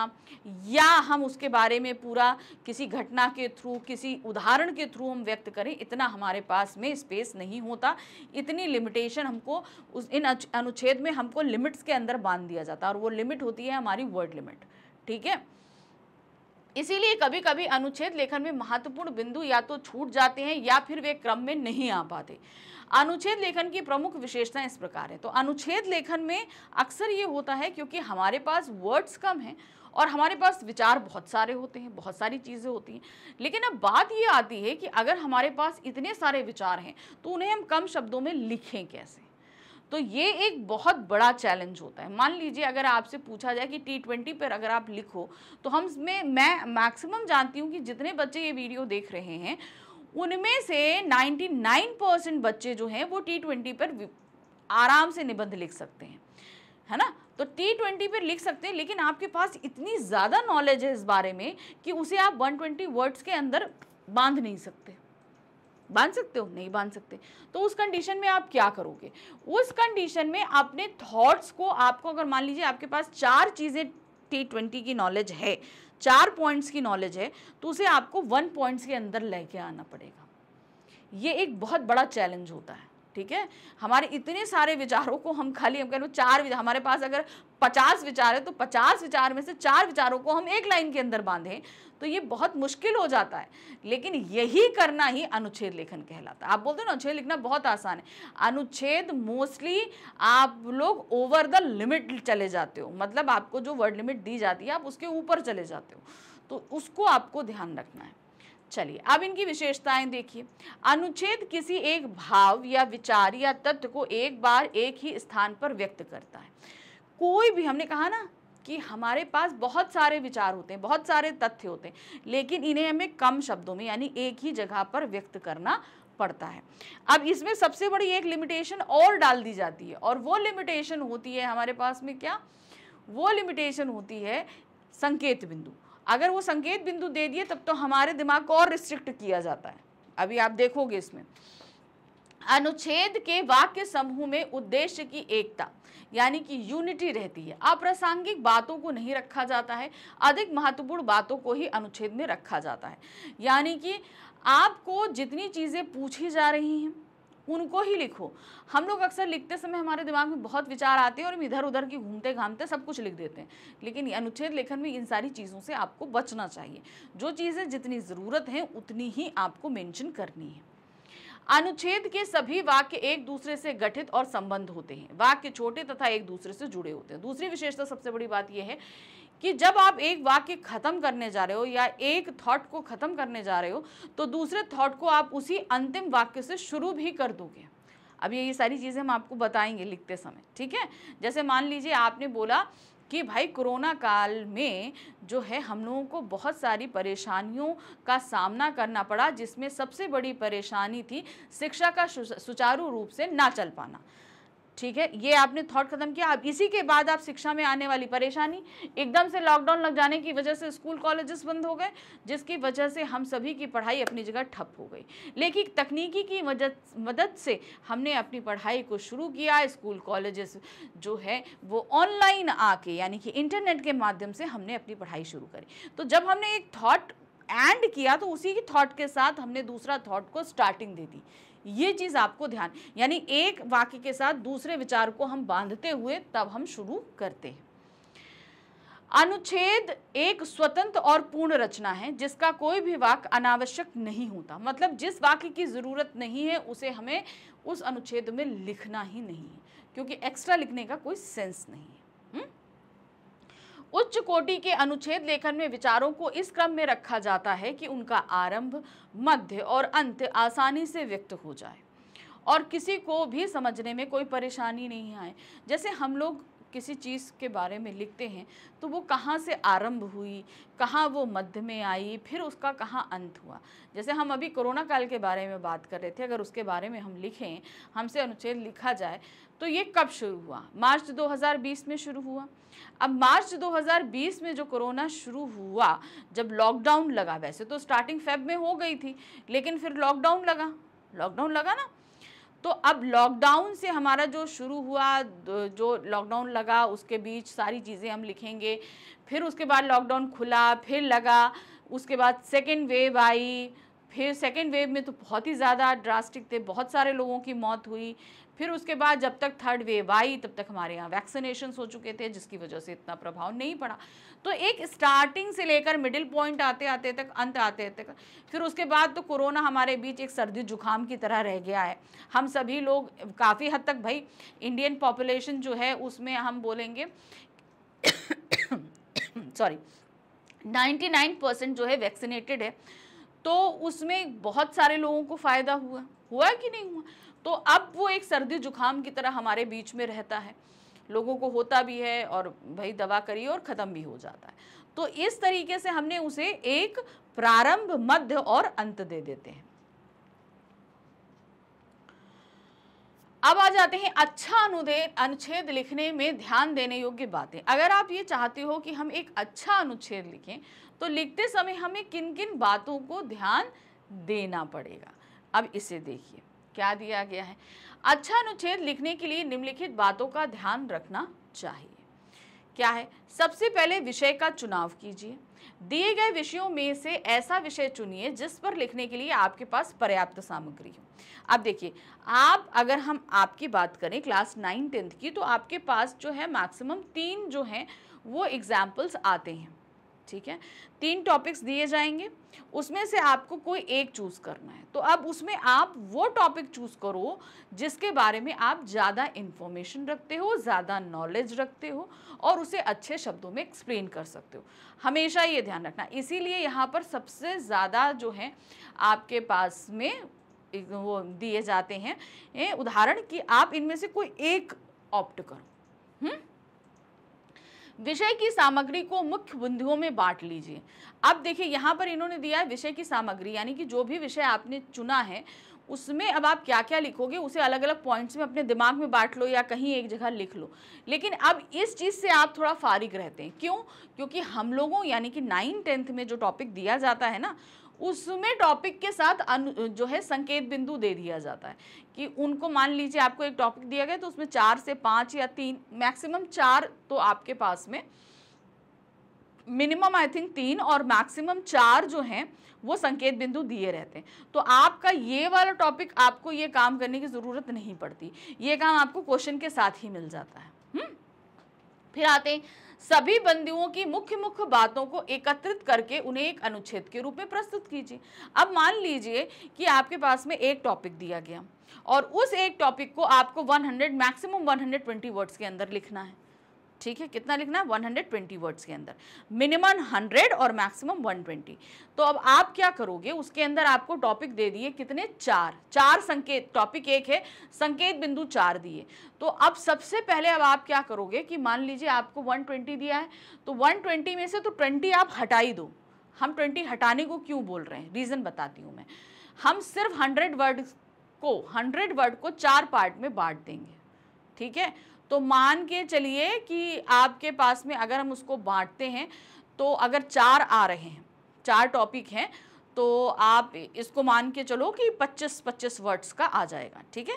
या हम उसके बारे में पूरा किसी घटना के थ्रू, किसी उदाहरण के थ्रू हम व्यक्त करें, इतना हमारे पास में स्पेस नहीं होता। इतनी लिमिटेशन हमको इन अनुच्छेद में हमको लिमिट्स के अंदर बांध दिया जाता है, और वो लिमिट होती है हमारी वर्ड लिमिट, ठीक है। इसीलिए कभी कभी अनुच्छेद लेखन में महत्वपूर्ण बिंदु या तो छूट जाते हैं या फिर वे क्रम में नहीं आ पाते। अनुच्छेद लेखन की प्रमुख विशेषताएं इस प्रकार है। तो अनुच्छेद लेखन में अक्सर ये होता है क्योंकि हमारे पास वर्ड्स कम हैं और हमारे पास विचार बहुत सारे होते हैं, बहुत सारी चीज़ें होती हैं, लेकिन अब बात ये आती है कि अगर हमारे पास इतने सारे विचार हैं तो उन्हें हम कम शब्दों में लिखें कैसे। तो ये एक बहुत बड़ा चैलेंज होता है। मान लीजिए अगर आपसे पूछा जाए कि T20 पर अगर आप लिखो, तो मैं मैक्सिमम जानती हूँ कि जितने बच्चे ये वीडियो देख रहे हैं उनमें से 99% बच्चे जो हैं वो T20 पर आराम से निबंध लिख सकते हैं, है ना। तो T20 पर लिख सकते हैं, लेकिन आपके पास इतनी ज़्यादा नॉलेज है इस बारे में कि उसे आप 120 वर्ड्स के अंदर बांध नहीं सकते। बांध सकते हो? नहीं बांध सकते। तो उस कंडीशन में आप क्या करोगे? उस कंडीशन में अपने थॉट्स को, आपको अगर मान लीजिए आपके पास 4 चीज़ें T20 की नॉलेज है, 4 पॉइंट्स की नॉलेज है, तो उसे आपको 1 पॉइंट्स के अंदर लेके आना पड़ेगा। ये एक बहुत बड़ा चैलेंज होता है, ठीक है। हमारे इतने सारे विचारों को हम कह लो 4, हमारे पास अगर 50 विचार है तो 50 विचार में से 4 विचारों को हम एक लाइन के अंदर बांधें तो ये बहुत मुश्किल हो जाता है। लेकिन यही करना ही अनुच्छेद लेखन कहलाता है। आप बोलते हो ना अनुच्छेद लिखना बहुत आसान है, अनुच्छेद मोस्टली आप लोग ओवर द लिमिट चले जाते हो, मतलब आपको जो वर्ड लिमिट दी जाती है आप उसके ऊपर चले जाते हो, तो उसको आपको ध्यान रखना है। चलिए अब इनकी विशेषताएं देखिए। अनुच्छेद किसी एक भाव या विचार या तथ्य को एक बार एक ही स्थान पर व्यक्त करता है। कोई भी, हमने कहा ना कि हमारे पास बहुत सारे विचार होते हैं, बहुत सारे तथ्य होते हैं, लेकिन इन्हें हमें कम शब्दों में यानी एक ही जगह पर व्यक्त करना पड़ता है। अब इसमें सबसे बड़ी एक लिमिटेशन और डाल दी जाती है, और वो लिमिटेशन होती है हमारे पास में क्या, वो लिमिटेशन होती है संकेत बिंदु। अगर वो संकेत बिंदु दे दिए तब तो हमारे दिमाग को और रिस्ट्रिक्ट किया जाता है। अभी आप देखोगे इसमें अनुच्छेद के वाक्य समूह में उद्देश्य की एकता यानी कि यूनिटी रहती है। अप्रासंगिक बातों को नहीं रखा जाता है, अधिक महत्वपूर्ण बातों को ही अनुच्छेद में रखा जाता है। यानी कि आपको जितनी चीज़ें पूछी जा रही हैं उनको ही लिखो। हम लोग अक्सर लिखते समय हमारे दिमाग में बहुत विचार आते हैं और हम इधर उधर की घूमते घामते सब कुछ लिख देते हैं, लेकिन अनुच्छेद लेखन में इन सारी चीज़ों से आपको बचना चाहिए। जो चीज़ें जितनी ज़रूरत है उतनी ही आपको मेंशन करनी है। अनुच्छेद के सभी वाक्य एक दूसरे से गठित और संबंध होते हैं। वाक्य छोटे तथा एक दूसरे से जुड़े होते हैं। दूसरी विशेषता, सबसे बड़ी बात यह है कि जब आप एक वाक्य खत्म करने जा रहे हो या एक थॉट को खत्म करने जा रहे हो तो दूसरे थॉट को आप उसी अंतिम वाक्य से शुरू भी कर दोगे। अब ये सारी चीज़ें हम आपको बताएंगे लिखते समय, ठीक है। जैसे मान लीजिए आपने बोला कि भाई कोरोना काल में जो है हम लोगों को बहुत सारी परेशानियों का सामना करना पड़ा, जिसमें सबसे बड़ी परेशानी थी शिक्षा का सुचारू रूप से ना चल पाना। ठीक है, ये आपने थॉट खत्म किया। अब इसी के बाद आप शिक्षा में आने वाली परेशानी, एकदम से लॉकडाउन लग जाने की वजह से स्कूल कॉलेजेस बंद हो गए, जिसकी वजह से हम सभी की पढ़ाई अपनी जगह ठप हो गई। लेकिन तकनीकी की मदद से हमने अपनी पढ़ाई को शुरू किया। स्कूल कॉलेजेस जो है वो ऑनलाइन आके, यानी कि इंटरनेट के माध्यम से हमने अपनी पढ़ाई शुरू करी। तो जब हमने एक थॉट एंड किया तो उसी की थॉट के साथ हमने दूसरा थॉट को स्टार्टिंग दे दी। ये चीज आपको ध्यान, यानी एक वाक्य के साथ दूसरे विचार को हम बांधते हुए तब हम शुरू करते हैं। अनुच्छेद एक स्वतंत्र और पूर्ण रचना है जिसका कोई भी वाक्य अनावश्यक नहीं होता। मतलब जिस वाक्य की जरूरत नहीं है उसे हमें उस अनुच्छेद में लिखना ही नहीं है, क्योंकि एक्स्ट्रा लिखने का कोई सेंस नहीं है। उच्च कोटि के अनुच्छेद लेखन में विचारों को इस क्रम में रखा जाता है कि उनका आरंभ, मध्य और अंत आसानी से व्यक्त हो जाए और किसी को भी समझने में कोई परेशानी नहीं आए। जैसे हम लोग किसी चीज़ के बारे में लिखते हैं तो वो कहाँ से आरंभ हुई, कहाँ वो मध्य में आई, फिर उसका कहाँ अंत हुआ। जैसे हम अभी कोरोना काल के बारे में बात कर रहे थे, अगर उसके बारे में हम लिखें, हमसे अनुच्छेद लिखा जाए तो ये कब शुरू हुआ? मार्च 2020 में शुरू हुआ। अब मार्च 2020 में जो कोरोना शुरू हुआ, जब लॉकडाउन लगा, वैसे तो स्टार्टिंग फेब में हो गई थी, लेकिन फिर लॉकडाउन लगा ना। तो अब लॉकडाउन से हमारा जो शुरू हुआ, जो लॉकडाउन लगा उसके बीच सारी चीज़ें हम लिखेंगे। फिर उसके बाद लॉकडाउन खुला, फिर लगा, उसके बाद सेकेंड वेव आई। फिर सेकेंड वेव में तो बहुत ही ज़्यादा ड्रास्टिक थे, बहुत सारे लोगों की मौत हुई। फिर उसके बाद जब तक थर्ड वेव आई तब तक हमारे यहाँ वैक्सीनेशन हो चुके थे, जिसकी वजह से इतना प्रभाव नहीं पड़ा। तो एक स्टार्टिंग से लेकर मिडिल पॉइंट आते आते तक, अंत आते तक, फिर उसके बाद तो कोरोना हमारे बीच एक सर्दी जुकाम की तरह रह गया है। हम सभी लोग काफ़ी हद तक, भाई इंडियन पॉपुलेशन जो है उसमें हम बोलेंगे सॉरी 99% जो है वैक्सीनेटेड है, तो उसमें बहुत सारे लोगों को फ़ायदा हुआ कि नहीं हुआ। तो अब वो एक सर्दी जुकाम की तरह हमारे बीच में रहता है, लोगों को होता भी है और भाई दवा करिए और ख़त्म भी हो जाता है। तो इस तरीके से हमने उसे एक प्रारंभ, मध्य और अंत दे देते हैं। अब आ जाते हैं अच्छा अनुच्छेद लिखने में ध्यान देने योग्य बातें। अगर आप ये चाहते हो कि हम एक अच्छा अनुच्छेद लिखें तो लिखते समय हमें किन किन बातों को ध्यान देना पड़ेगा। अब इसे देखिए क्या दिया गया है। अच्छा अनुच्छेद लिखने के लिए निम्नलिखित बातों का ध्यान रखना चाहिए। क्या है? सबसे पहले विषय का चुनाव कीजिए। दिए गए विषयों में से ऐसा विषय चुनिए जिस पर लिखने के लिए आपके पास पर्याप्त सामग्री हो। अब देखिए, अगर हम आपकी बात करें क्लास 9-10 की, तो आपके पास जो है मैक्सिमम 3 जो हैं वो एग्जाम्पल्स आते हैं। ठीक है, 3 टॉपिक्स दिए जाएंगे, उसमें से आपको कोई एक चूज़ करना है। तो अब उसमें आप वो टॉपिक चूज़ करो जिसके बारे में आप ज़्यादा इन्फॉर्मेशन रखते हो, ज़्यादा नॉलेज रखते हो और उसे अच्छे शब्दों में एक्सप्लेन कर सकते हो। हमेशा ये ध्यान रखना। इसीलिए यहाँ पर सबसे ज़्यादा जो है आपके पास में वो दिए जाते हैं उदाहरण कि आप इनमें से कोई एक ऑप्ट करो। विषय की सामग्री को मुख्य बिंदुओं में बांट लीजिए। अब देखिए यहाँ पर इन्होंने दिया है विषय की सामग्री, यानी कि जो भी विषय आपने चुना है उसमें अब आप क्या क्या लिखोगे उसे अलग अलग पॉइंट्स में अपने दिमाग में बांट लो या कहीं एक जगह लिख लो। लेकिन अब इस चीज़ से आप थोड़ा फारिग रहते हैं। क्यों? क्योंकि हम लोगों यानी कि 9-10th में जो टॉपिक दिया जाता है ना, उसमें टॉपिक के साथ जो है संकेत बिंदु दे दिया जाता है कि उनको, मान लीजिए आपको एक टॉपिक दिया गया तो उसमें 4 से 5 या 3, मैक्सिमम 4 तो आपके पास में, मिनिमम आई थिंक 3 और मैक्सिमम 4 जो हैं वो संकेत बिंदु दिए रहते हैं। तो आपका ये वाला टॉपिक आपको ये काम करने की ज़रूरत नहीं पड़ती, ये काम आपको क्वेश्चन के साथ ही मिल जाता है। फिर आते हैं सभी बिंदुओं की मुख्य बातों को एकत्रित करके उन्हें एक अनुच्छेद के रूप में प्रस्तुत कीजिए। अब मान लीजिए कि आपके पास में एक टॉपिक दिया गया और उस एक टॉपिक को आपको 100 मैक्सिमम 120 वर्ड्स के अंदर लिखना है। ठीक है, कितना लिखना है 120 वर्ड्स के अंदर, मिनिमम 100 और मैक्सिमम 120। तो अब आप क्या करोगे, उसके अंदर आपको टॉपिक दे दिए कितने, चार संकेत, टॉपिक एक है, संकेत बिंदु 4 दिए। तो अब सबसे पहले अब आप क्या करोगे कि मान लीजिए आपको 120 दिया है, तो 120 में से तो 20 आप हटा ही दो। हम 20 हटाने को क्यों बोल रहे हैं, रीज़न बताती हूँ मैं। हम सिर्फ 100 वर्ड को 4 पार्ट में बांट देंगे, ठीक है। तो मान के चलिए कि आपके पास में अगर हम उसको बांटते हैं तो अगर 4 आ रहे हैं, 4 टॉपिक हैं, तो आप इसको मान के चलो कि 25-25 वर्ड्स का आ जाएगा, ठीक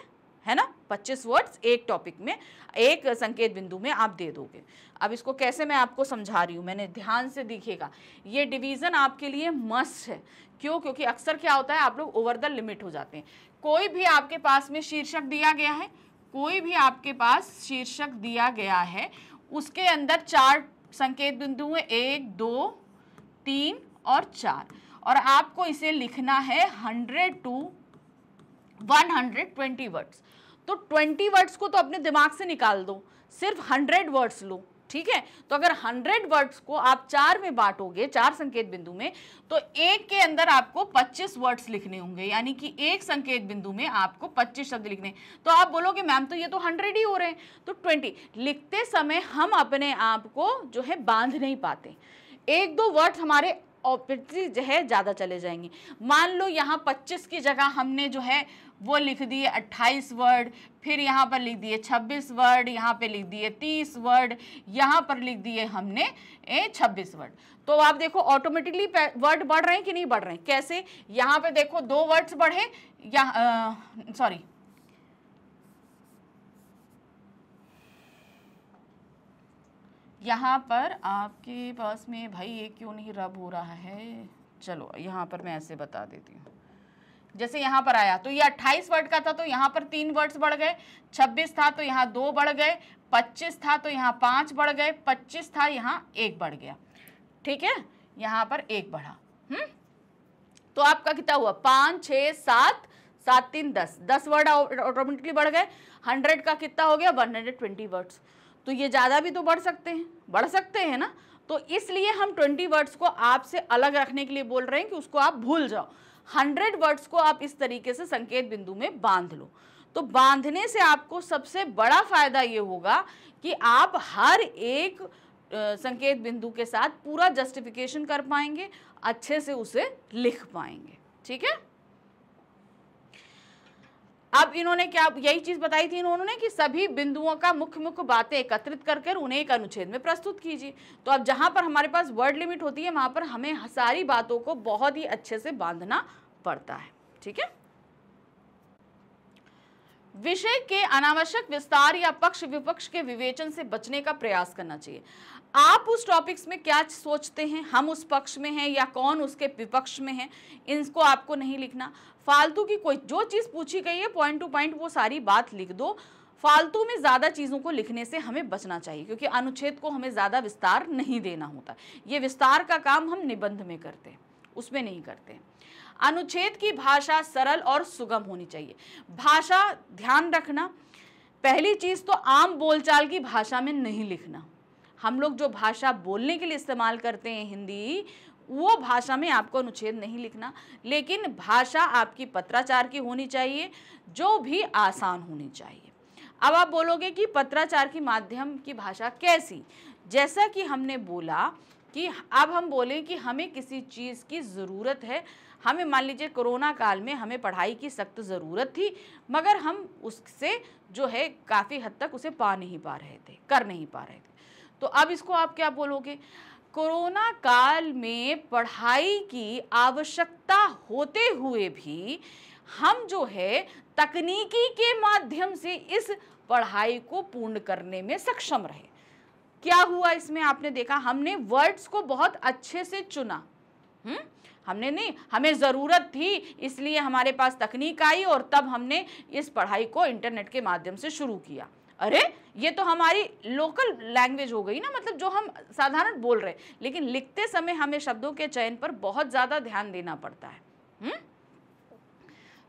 है ना। 25 वर्ड्स एक टॉपिक में, एक संकेत बिंदु में आप दे दोगे। अब इसको कैसे मैं आपको समझा रही हूँ, मैंने ध्यान से देखिएगा, ये डिवीज़न आपके लिए मस्ट है। क्यों, क्योंकि अक्सर क्या होता है आप लोग ओवर द लिमिट हो जाते हैं। कोई भी आपके पास में शीर्षक दिया गया है, कोई भी आपके पास शीर्षक दिया गया है, उसके अंदर 4 संकेत बिंदु हैं, 1, 2, 3 और 4, और आपको इसे लिखना है 100 to 120 वर्ड्स। तो 20 वर्ड्स को तो अपने दिमाग से निकाल दो, सिर्फ 100 वर्ड्स लो, ठीक है। तो अगर 100 वर्ड्स को आप 4 में बांटोगे, 4 संकेत बिंदु में, तो एक के अंदर आपको 25 वर्ड्स लिखने होंगे, यानी कि एक संकेत बिंदु में आपको 25 शब्द लिखने। तो आप बोलोगे मैम तो ये तो 100 ही हो रहे हैं, तो 20 लिखते समय हम अपने आप को जो है बांध नहीं पाते, 1-2 वर्ड्स हमारे ऑब्वियसली जो है ज़्यादा चले जाएंगे। मान लो यहाँ 25 की जगह हमने जो है वो लिख दिए 28 वर्ड, फिर यहाँ पर लिख दिए 26 वर्ड, यहाँ पे लिख दिए 30 वर्ड, यहाँ पर लिख दिए हमने 26 वर्ड। तो आप देखो ऑटोमेटिकली वर्ड बढ़ रहे हैं कि नहीं बढ़ रहे हैं। कैसे, यहाँ पे देखो 2 वर्ड्स बढ़े, यहाँ पर आपके पास में भाई ये क्यों नहीं रब हो रहा है, चलो यहाँ पर मैं ऐसे बता देती हूँ। जैसे यहाँ पर आया तो ये 28 वर्ड का था, तो यहाँ पर 3 वर्ड्स बढ़ गए, 26 था तो यहाँ 2 बढ़ गए, 25 था तो यहाँ 5 बढ़ गए, 25 था यहाँ 1 बढ़ गया, ठीक है, यहाँ पर 1 बढ़ा। तो आपका कितना हुआ, 5, 6, 7, 7, 3, 10 वर्ड ऑटोमेटिकली बढ़ गए। 100 का कितना हो गया, 120 वर्ड्स। तो ये ज़्यादा भी तो बढ़ सकते हैं ना। तो इसलिए हम 20 वर्ड्स को आपसे अलग रखने के लिए बोल रहे हैं कि उसको आप भूल जाओ। 100 वर्ड्स को आप इस तरीके से संकेत बिंदु में बांध लो। तो बांधने से आपको सबसे बड़ा फायदा ये होगा कि आप हर एक संकेत बिंदु के साथ पूरा जस्टिफिकेशन कर पाएंगे, अच्छे से उसे लिख पाएंगे, ठीक है। अब इन्होंने क्या यही चीज बताई थी इन्होंने कि सभी बिंदुओं का मुख्य बातें एकत्रित कर उन्हें एक अनुच्छेद में प्रस्तुत कीजिए। तो अब जहां पर हमारे पास वर्ड लिमिट होती है वहां पर हमें सारी बातों को बहुत ही अच्छे से बांधना पड़ता है, ठीक है। विषय के अनावश्यक विस्तार या पक्ष विपक्ष के विवेचन से बचने का प्रयास करना चाहिए। आप उस टॉपिक्स में क्या सोचते हैं, हम उस पक्ष में हैं या कौन उसके विपक्ष में है, इसको आपको नहीं लिखना। फालतू की कोई जो चीज़ पूछी गई है पॉइंट टू पॉइंट वो सारी बात लिख दो। फालतू में ज़्यादा चीज़ों को लिखने से हमें बचना चाहिए, क्योंकि अनुच्छेद को हमें ज़्यादा विस्तार नहीं देना होता। ये विस्तार का काम हम निबंध में करते हैं, उसमें नहीं करते। अनुच्छेद की भाषा सरल और सुगम होनी चाहिए। भाषा ध्यान रखना, पहली चीज़ तो आम बोलचाल की भाषा में नहीं लिखना। हम लोग जो भाषा बोलने के लिए इस्तेमाल करते हैं हिंदी, वो भाषा में आपको अनुच्छेद नहीं लिखना, लेकिन भाषा आपकी पत्राचार की होनी चाहिए, जो भी आसान होनी चाहिए। अब आप बोलोगे कि पत्राचार की माध्यम की भाषा कैसी, जैसा कि हमने बोला कि अब हम बोलें कि हमें किसी चीज़ की ज़रूरत है, हमें मान लीजिए कोरोना काल में हमें पढ़ाई की सख्त ज़रूरत थी, मगर हम उससे जो है काफ़ी हद तक उसे कर नहीं पा रहे थे। तो अब इसको आप क्या बोलोगे, कोरोना काल में पढ़ाई की आवश्यकता होते हुए भी हम जो है तकनीकी के माध्यम से इस पढ़ाई को पूर्ण करने में सक्षम रहे। क्या हुआ इसमें, आपने देखा हमने वर्ड्स को बहुत अच्छे से चुना। हमने नहीं, हमें ज़रूरत थी इसलिए हमारे पास तकनीक आई और तब हमने इस पढ़ाई को इंटरनेट के माध्यम से शुरू किया। अरे ये तो हमारी लोकल लैंग्वेज हो गई ना, मतलब जो हम साधारण बोल रहे हैं, लेकिन लिखते समय हमें शब्दों के चयन पर बहुत ज़्यादा ध्यान देना पड़ता है।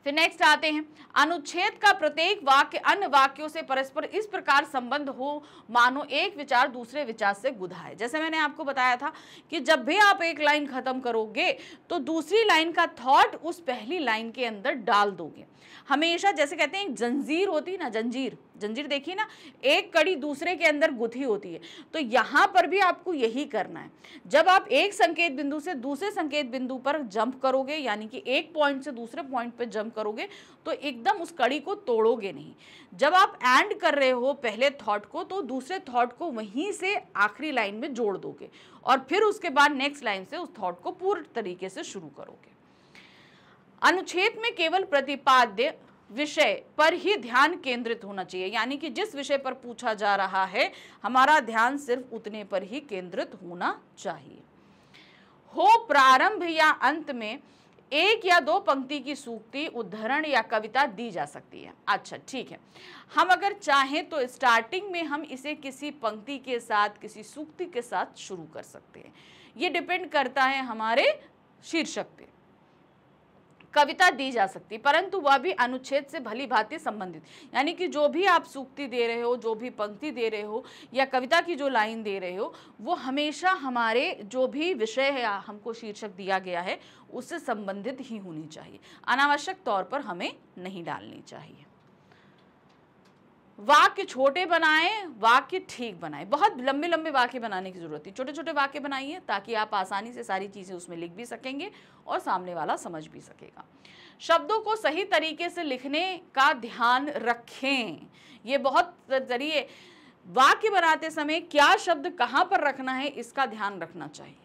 फिर नेक्स्ट आते हैं, अनुच्छेद का प्रत्येक वाक्य अन्य वाक्यों से परस्पर इस प्रकार संबंध हो मानो एक विचार दूसरे विचार से गुधा है। जैसे मैंने आपको बताया था कि जब भी आप एक लाइन खत्म करोगे तो दूसरी लाइन का थॉट उस पहली लाइन के अंदर डाल दोगे। हमेशा जैसे कहते हैं जंजीर होती है ना, जंजीर जंजीर देखिए ना, एक कड़ी दूसरे के अंदर गुथी होती है। तो यहाँ पर भी आपको यही करना है। जब आप एक संकेत बिंदु से दूसरे संकेत बिंदु पर जंप करोगे, यानी कि एक पॉइंट से दूसरे पॉइंट पर जंप करोगे, तो एकदम उस कड़ी को तोड़ोगे नहीं। जब आप एंड कर रहे हो पहले थॉट को, तो दूसरे थॉट को वहीं से आखिरी लाइन में जोड़ दोगे और फिर उसके बाद नेक्स्ट लाइन से उस थॉट को पूर्ण तरीके से शुरू करोगे। अनुच्छेद में केवल प्रतिपाद्य विषय पर ही ध्यान केंद्रित होना चाहिए, यानी कि जिस विषय पर पूछा जा रहा है हमारा ध्यान सिर्फ उतने पर ही केंद्रित होना चाहिए। हो प्रारंभ या अंत में एक या दो पंक्ति की सूक्ति, उद्धरण या कविता दी जा सकती है। अच्छा ठीक है, हम अगर चाहें तो स्टार्टिंग में हम इसे किसी पंक्ति के साथ, किसी सूक्ति के साथ शुरू कर सकते हैं। ये डिपेंड करता है हमारे शीर्षक पे। कविता दी जा सकती, परंतु वह भी अनुच्छेद से भली भांति संबंधित, यानी कि जो भी आप सूक्ति दे रहे हो, जो भी पंक्ति दे रहे हो या कविता की जो लाइन दे रहे हो, वो हमेशा हमारे जो भी विषय है, हमको शीर्षक दिया गया है, उससे संबंधित ही होनी चाहिए। अनावश्यक तौर पर हमें नहीं डालनी चाहिए। वाक्य छोटे बनाएं, वाक्य ठीक बनाएं। बहुत लंबे लंबे वाक्य बनाने की जरूरत है, छोटे छोटे वाक्य बनाइए ताकि आप आसानी से सारी चीजें उसमें लिख भी सकेंगे और सामने वाला समझ भी सकेगा। शब्दों को सही तरीके से लिखने का ध्यान रखें। ये बहुत जरिए वाक्य बनाते समय क्या शब्द कहाँ पर रखना है इसका ध्यान रखना चाहिए,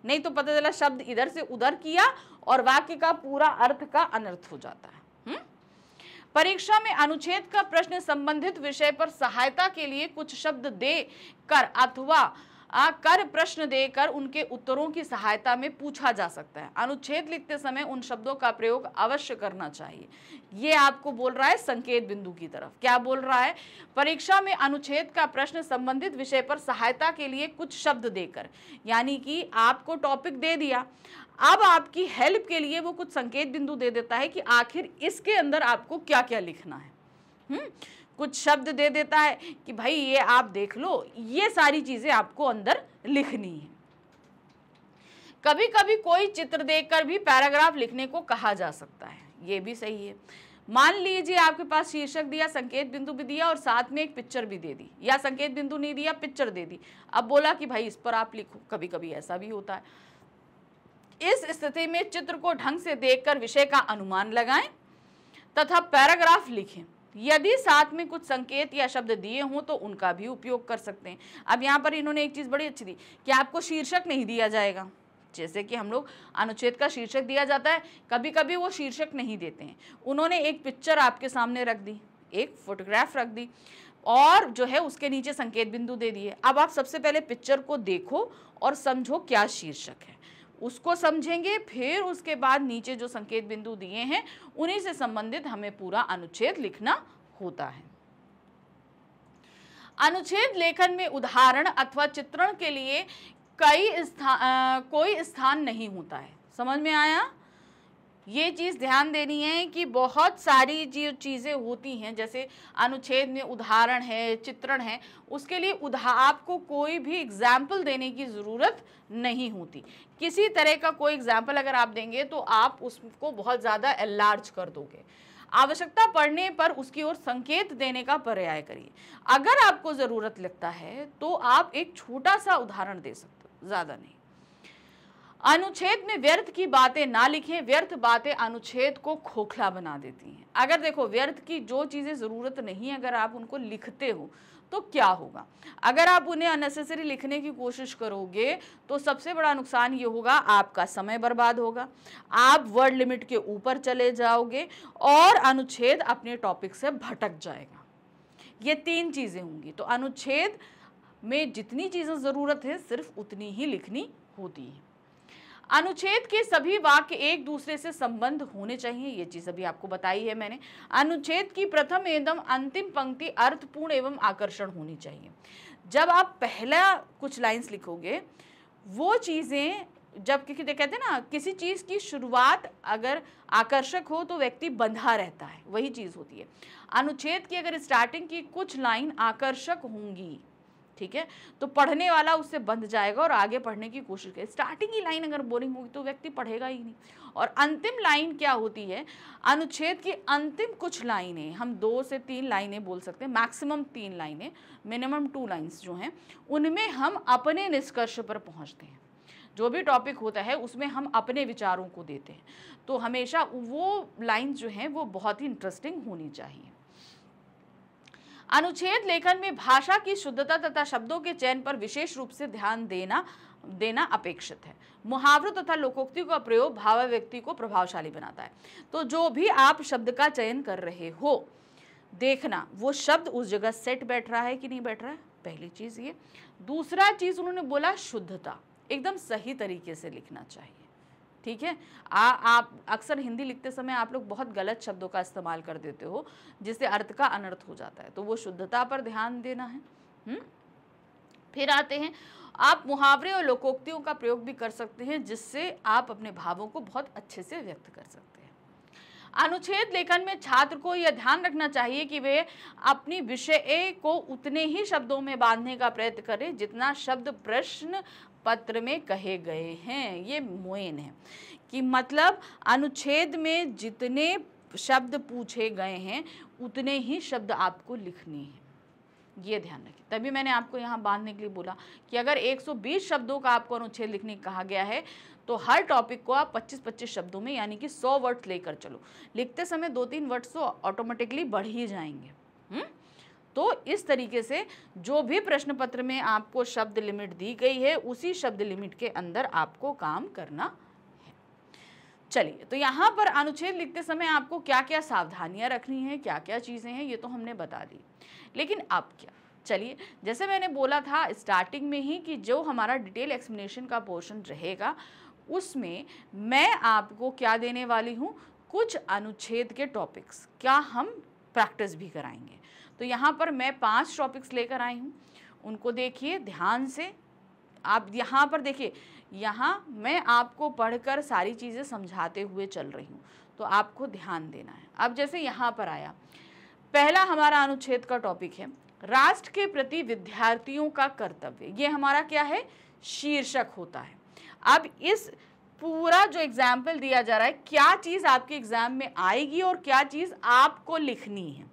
नहीं तो पता चला शब्द इधर से उधर किया और वाक्य का पूरा अर्थ का अनर्थ हो जाता है। परीक्षा में अनुच्छेद का प्रश्न संबंधित विषय पर सहायता के लिए कुछ शब्द दे कर अथवा कर प्रश्न देकर उनके उत्तरों की सहायता में पूछा जा सकता है। अनुच्छेद लिखते समय उन शब्दों का प्रयोग अवश्य करना चाहिए। ये आपको बोल रहा है संकेत बिंदु की तरफ। क्या बोल रहा है? परीक्षा में अनुच्छेद का प्रश्न संबंधित विषय पर सहायता के लिए कुछ शब्द देकर, यानी कि आपको टॉपिक दे दिया, अब आपकी हेल्प के लिए वो कुछ संकेत बिंदु दे देता है कि आखिर इसके अंदर आपको क्या क्या लिखना है। कुछ शब्द दे देता है कि भाई ये आप देख लो, ये सारी चीजें आपको अंदर लिखनी है। कभी कभी कोई चित्र देखकर भी पैराग्राफ लिखने को कहा जा सकता है, ये भी सही है। मान लीजिए आपके पास शीर्षक दिया, संकेत बिंदु भी दिया और साथ में एक पिक्चर भी दे दी, या संकेत बिंदु नहीं दिया, पिक्चर दे दी, अब बोला कि भाई इस पर आप लिखो। कभी कभी ऐसा भी होता है। इस स्थिति में चित्र को ढंग से देखकर विषय का अनुमान लगाएं तथा पैराग्राफ लिखें। यदि साथ में कुछ संकेत या शब्द दिए हों तो उनका भी उपयोग कर सकते हैं। अब यहाँ पर इन्होंने एक चीज़ बड़ी अच्छी दी कि आपको शीर्षक नहीं दिया जाएगा। जैसे कि हम लोग अनुच्छेद का शीर्षक दिया जाता है, कभी कभी वो शीर्षक नहीं देते हैं। उन्होंने एक पिक्चर आपके सामने रख दी, एक फोटोग्राफ रख दी और जो है उसके नीचे संकेत बिंदु दे दिए। अब आप सबसे पहले पिक्चर को देखो और समझो क्या शीर्षक है, उसको समझेंगे, फिर उसके बाद नीचे जो संकेत बिंदु दिए हैं उन्हीं से संबंधित हमें पूरा अनुच्छेद लिखना होता है। अनुच्छेद लेखन में उदाहरण अथवा चित्रण के लिए कोई स्थान नहीं होता है। समझ में आया? ये चीज़ ध्यान देनी है कि बहुत सारी जो चीज़ें होती हैं, जैसे अनुच्छेद में उदाहरण है, चित्रण है, उसके लिए आपको कोई भी एग्जाम्पल देने की ज़रूरत नहीं होती। किसी तरह का कोई एग्जाम्पल अगर आप देंगे तो आप उसको बहुत ज़्यादा एनलार्ज कर दोगे। आवश्यकता पड़ने पर उसकी ओर संकेत देने का प्रयास करिए। अगर आपको ज़रूरत लगता है तो आप एक छोटा सा उदाहरण दे सकते हो, ज़्यादा नहीं। अनुच्छेद में व्यर्थ की बातें ना लिखें। व्यर्थ बातें अनुच्छेद को खोखला बना देती हैं। अगर देखो व्यर्थ की जो चीज़ें ज़रूरत नहीं, अगर आप उनको लिखते हो तो क्या होगा? अगर आप उन्हें अननेसेसरी लिखने की कोशिश करोगे तो सबसे बड़ा नुकसान ये होगा, आपका समय बर्बाद होगा, आप वर्ड लिमिट के ऊपर चले जाओगे और अनुच्छेद अपने टॉपिक से भटक जाएगा। ये तीन चीज़ें होंगी। तो अनुच्छेद में जितनी चीज़ें ज़रूरत है सिर्फ उतनी ही लिखनी होती है। अनुच्छेद के सभी वाक्य एक दूसरे से संबंध होने चाहिए, ये चीज़ अभी आपको बताई है मैंने। अनुच्छेद की प्रथम एवं अंतिम पंक्ति अर्थपूर्ण एवं आकर्षण होनी चाहिए। जब आप पहला कुछ लाइंस लिखोगे वो चीज़ें जब कहते हैं ना, किसी चीज़ की शुरुआत अगर आकर्षक हो तो व्यक्ति बंधा रहता है, वही चीज़ होती है। अनुच्छेद की अगर स्टार्टिंग की कुछ लाइन आकर्षक होंगी, ठीक है, तो पढ़ने वाला उससे बंध जाएगा और आगे पढ़ने की कोशिश करेगा। स्टार्टिंग की लाइन अगर बोरिंग होगी तो व्यक्ति पढ़ेगा ही नहीं। और अंतिम लाइन क्या होती है, अनुच्छेद की अंतिम कुछ लाइनें, हम 2 से 3 लाइनें बोल सकते हैं, मैक्सिमम 3 लाइनें, मिनिमम 2 लाइन्स जो हैं, उनमें हम अपने निष्कर्ष पर पहुंचते हैं। जो भी टॉपिक होता है उसमें हम अपने विचारों को देते हैं, तो हमेशा वो लाइन जो हैं वो बहुत ही इंटरेस्टिंग होनी चाहिए। अनुच्छेद लेखन में भाषा की शुद्धता तथा शब्दों के चयन पर विशेष रूप से ध्यान देना अपेक्षित है। मुहावरों तथा लोकोक्ति का प्रयोग भावाभिव्यक्ति को प्रभावशाली बनाता है। तो जो भी आप शब्द का चयन कर रहे हो, देखना वो शब्द उस जगह सेट बैठ रहा है कि नहीं बैठ रहा है, पहली चीज ये। दूसरा चीज उन्होंने बोला शुद्धता, एकदम सही तरीके से लिखना चाहिए, ठीक है। आप अक्सर हिंदी लिखते समय आप लोग बहुत गलत शब्दों का इस्तेमाल कर देते हो, जिससे अर्थ का अनर्थ हो जाता है, तो वो शुद्धता पर ध्यान देना है। फिर आते हैं, आप मुहावरे और लोकोक्तियों का प्रयोग भी कर सकते हैं, जिससे आप अपने भावों को बहुत अच्छे से व्यक्त कर सकते हैं। अनुच्छेद लेखन में छात्र को यह ध्यान रखना चाहिए कि वे अपनी विषय को उतने ही शब्दों में बांधने का प्रयत्न करें जितना शब्द प्रश्न पत्र में कहे गए हैं। ये मोइन है कि मतलब अनुच्छेद में जितने शब्द पूछे गए हैं उतने ही शब्द आपको लिखने हैं, ये ध्यान रखें। तभी मैंने आपको यहाँ बांधने के लिए बोला कि अगर 120 शब्दों का आपको अनुच्छेद लिखने कहा गया है तो हर टॉपिक को आप 25-25 शब्दों में, यानी कि 100 वर्ड्स लेकर चलो। लिखते समय 2-3 वर्ड्स तो ऑटोमेटिकली बढ़ ही जाएंगे। तो इस तरीके से जो भी प्रश्न पत्र में आपको शब्द लिमिट दी गई है उसी शब्द लिमिट के अंदर आपको काम करना है। चलिए, तो यहाँ पर अनुच्छेद लिखते समय आपको क्या क्या सावधानियां रखनी है, क्या क्या चीज़ें हैं, ये तो हमने बता दी। लेकिन अब क्या, चलिए, जैसे मैंने बोला था स्टार्टिंग में ही कि जो हमारा डिटेल एक्सप्लेनेशन का पोर्शन रहेगा उसमें मैं आपको क्या देने वाली हूँ, कुछ अनुच्छेद के टॉपिक्स क्या हम प्रैक्टिस भी कराएंगे। तो यहाँ पर मैं 5 टॉपिक्स लेकर आई हूँ, उनको देखिए ध्यान से। आप यहाँ पर देखिए, यहाँ मैं आपको पढ़कर सारी चीज़ें समझाते हुए चल रही हूँ, तो आपको ध्यान देना है। अब जैसे यहाँ पर आया, पहला हमारा अनुच्छेद का टॉपिक है राष्ट्र के प्रति विद्यार्थियों का कर्तव्य। ये हमारा क्या है, शीर्षक होता है। अब इस पूरा जो एग्जाम्पल दिया जा रहा है, क्या चीज़ आपके एग्जाम में आएगी और क्या चीज़ आपको लिखनी है।